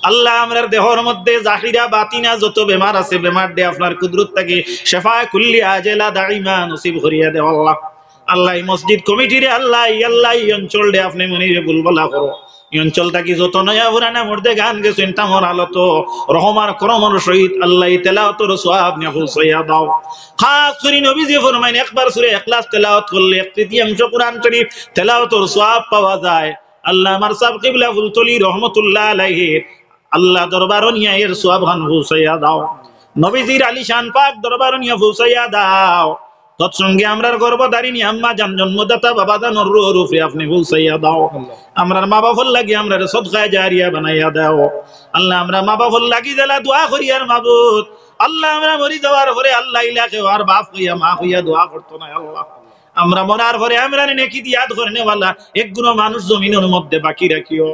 আল্লাহ আমরার দেহর মধ্যে জাহিরা বাতিনা যত বেমার আছে বেমার দে আপনার কুদরত থেকে শিফায়ে কুল্লি আজেলা দাইমা নসিব করিয়া দেও আল্লাহ আল্লাহ মসজিদ কমিটির আল্লাহ আল্লাহ এই অঞ্চল দে আপনি মনিরে বুলবলা করো এই অঞ্চলটা কি যত নয়া পুরানা মধ্যে গান গেছেন তামর আলোত রহমার করমর সহিত আল্লাহ তেলাওয়াতের সওয়াব নিয়ে পৌঁছাইয়া দাও খাস করে নবীজি ফরমায়েন একবার সূরা ইখলাস তেলাওয়াত করলে এক তৃতীয়াংশ কোরআন শরীফ তেলাওয়াতের সওয়াব পাওয়া যায় আল্লাহ আমার সাহেব কিবলা ফুলতলি রহমাতুল্লাহ আলাইহি আল্লাহ দরবার নিয়ে এর সওয়াব খান পৌঁছাইয়া দাও নবীজির আলিশান পাক দরবার নিয়ে পৌঁছাইয়া দাও তৎসঙ্গে আমরার গর্ভধারিণী আম্মা জান জন্মদাতা বাবা জানর রূপে আপনি পৌঁছাইয়া দাও আমরার মা বাবার লাগি আমরার সদকায়ে জারিয়া বানাইয়া দাও আল্লাহ আমরা মা বাবার লাগি দেলা দোয়া করি আর মাবুদ আল্লাহ আমরা মরি যাওয়ার পরে আল্লাহ ইলাকে আর বাপ হইয়া মা হইয়া দোয়া করতো না আল্লাহ আমরা মরার পরে আমরা নেকি দিয়াদ করে নেওয়ালা একগুলো মানুষ জমিনের মধ্যে বাকি রাখিও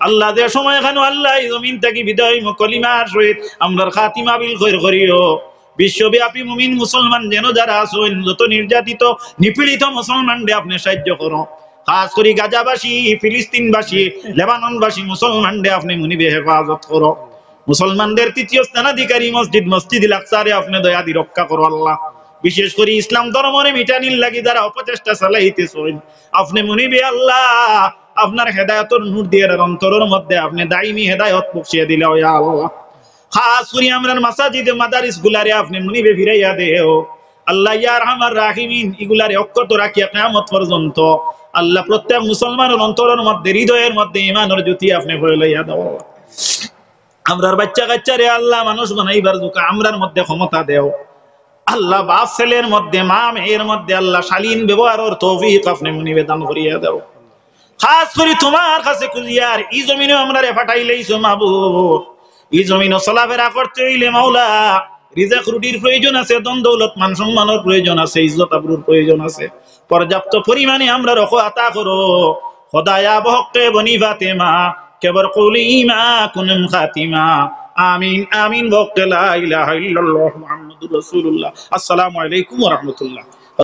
আল্লাহ যে সময় এখানে আল্লাহ এই জমিন থেকে বিদায় কলিমার সহিত আমরার খাতিমা বিল খৈর করিও বিশ্বব্যাপী মুমিন মুসলমান যেন যারা আছেন যত নির্যাতিত নিপীড়িত মুসলমানদের আপনি সাহায্য করো খাস করে গাজাবাসী ফিলিস্তিনবাসী লেবাননবাসী মুসলমানদের আপনি মুনিবে হেফাজত করো মুসলমানদের তৃতীয় স্থানাধিকারী মসজিদ মসজিদুল আকসারে আপনি দয়া দি রক্ষা করো আল্লাহ বিশেষ করে ইসলাম ধর্মরে মিটানির লাগি যারা অপচেষ্টা চালাইতেছেন আপনি মুনিবে আল্লাহ আপনার হেদায়েতের নূর দিয়ে অন্তরের মধ্যে আপনি দাইমি হেদায়েত বখিয়ে দিলে ইয়া আল্লাহ খাস করে আমরার মাসাজিদে মাদারিস গুলারে আপনি মুনিবে ফিরাইয়া দেও আল্লাহ ইয়া আরহামার রাহিমিন ইগুলারে অক্ষত রাখিয়া কিয়ামত পর্যন্ত আল্লাহ প্রত্যেক মুসলমানের অন্তরের মধ্যে হৃদয়ের মধ্যে ঈমানের জ্যোতি আপনি ফলাইয়া দাও আমরার বাচ্চা কাচ্চারে আল্লাহ মানুষ বানাইবার জুকা আমরার মধ্যে ক্ষমতা দেও আল্লাহ বাপ ছেলের মধ্যে মা মেয়ের মধ্যে আল্লাহ শালীন ব্যবহারের তৌফিক আপনি নিবেদন করিয়া দাও খাস করে তোমার কাছে কুলিয়ার এই জমিনে আমরা রে ফাটাইলেইছো মাহবুব এই জমিনে চলাফেরা করতে হইলে মাওলা রিজিক রুটির প্রয়োজন আছে ধন দৌলত মান সম্মানের প্রয়োজন আছে ইজ্জত আবরুর প্রয়োজন আছে পর্যাপ্ত পরিমাণে আমরা রখ আতা করো খোদায়া বহকে বনি ফাতেমা কেবর কৌলি মা কুনম খাতিমা আমিন আমিন বহকে লা ইলাহা ইল্লাল্লাহ মুহাম্মাদুর রাসূলুল্লাহ আসসালামু আলাইকুম ওয়া রাহমাতুল্লাহ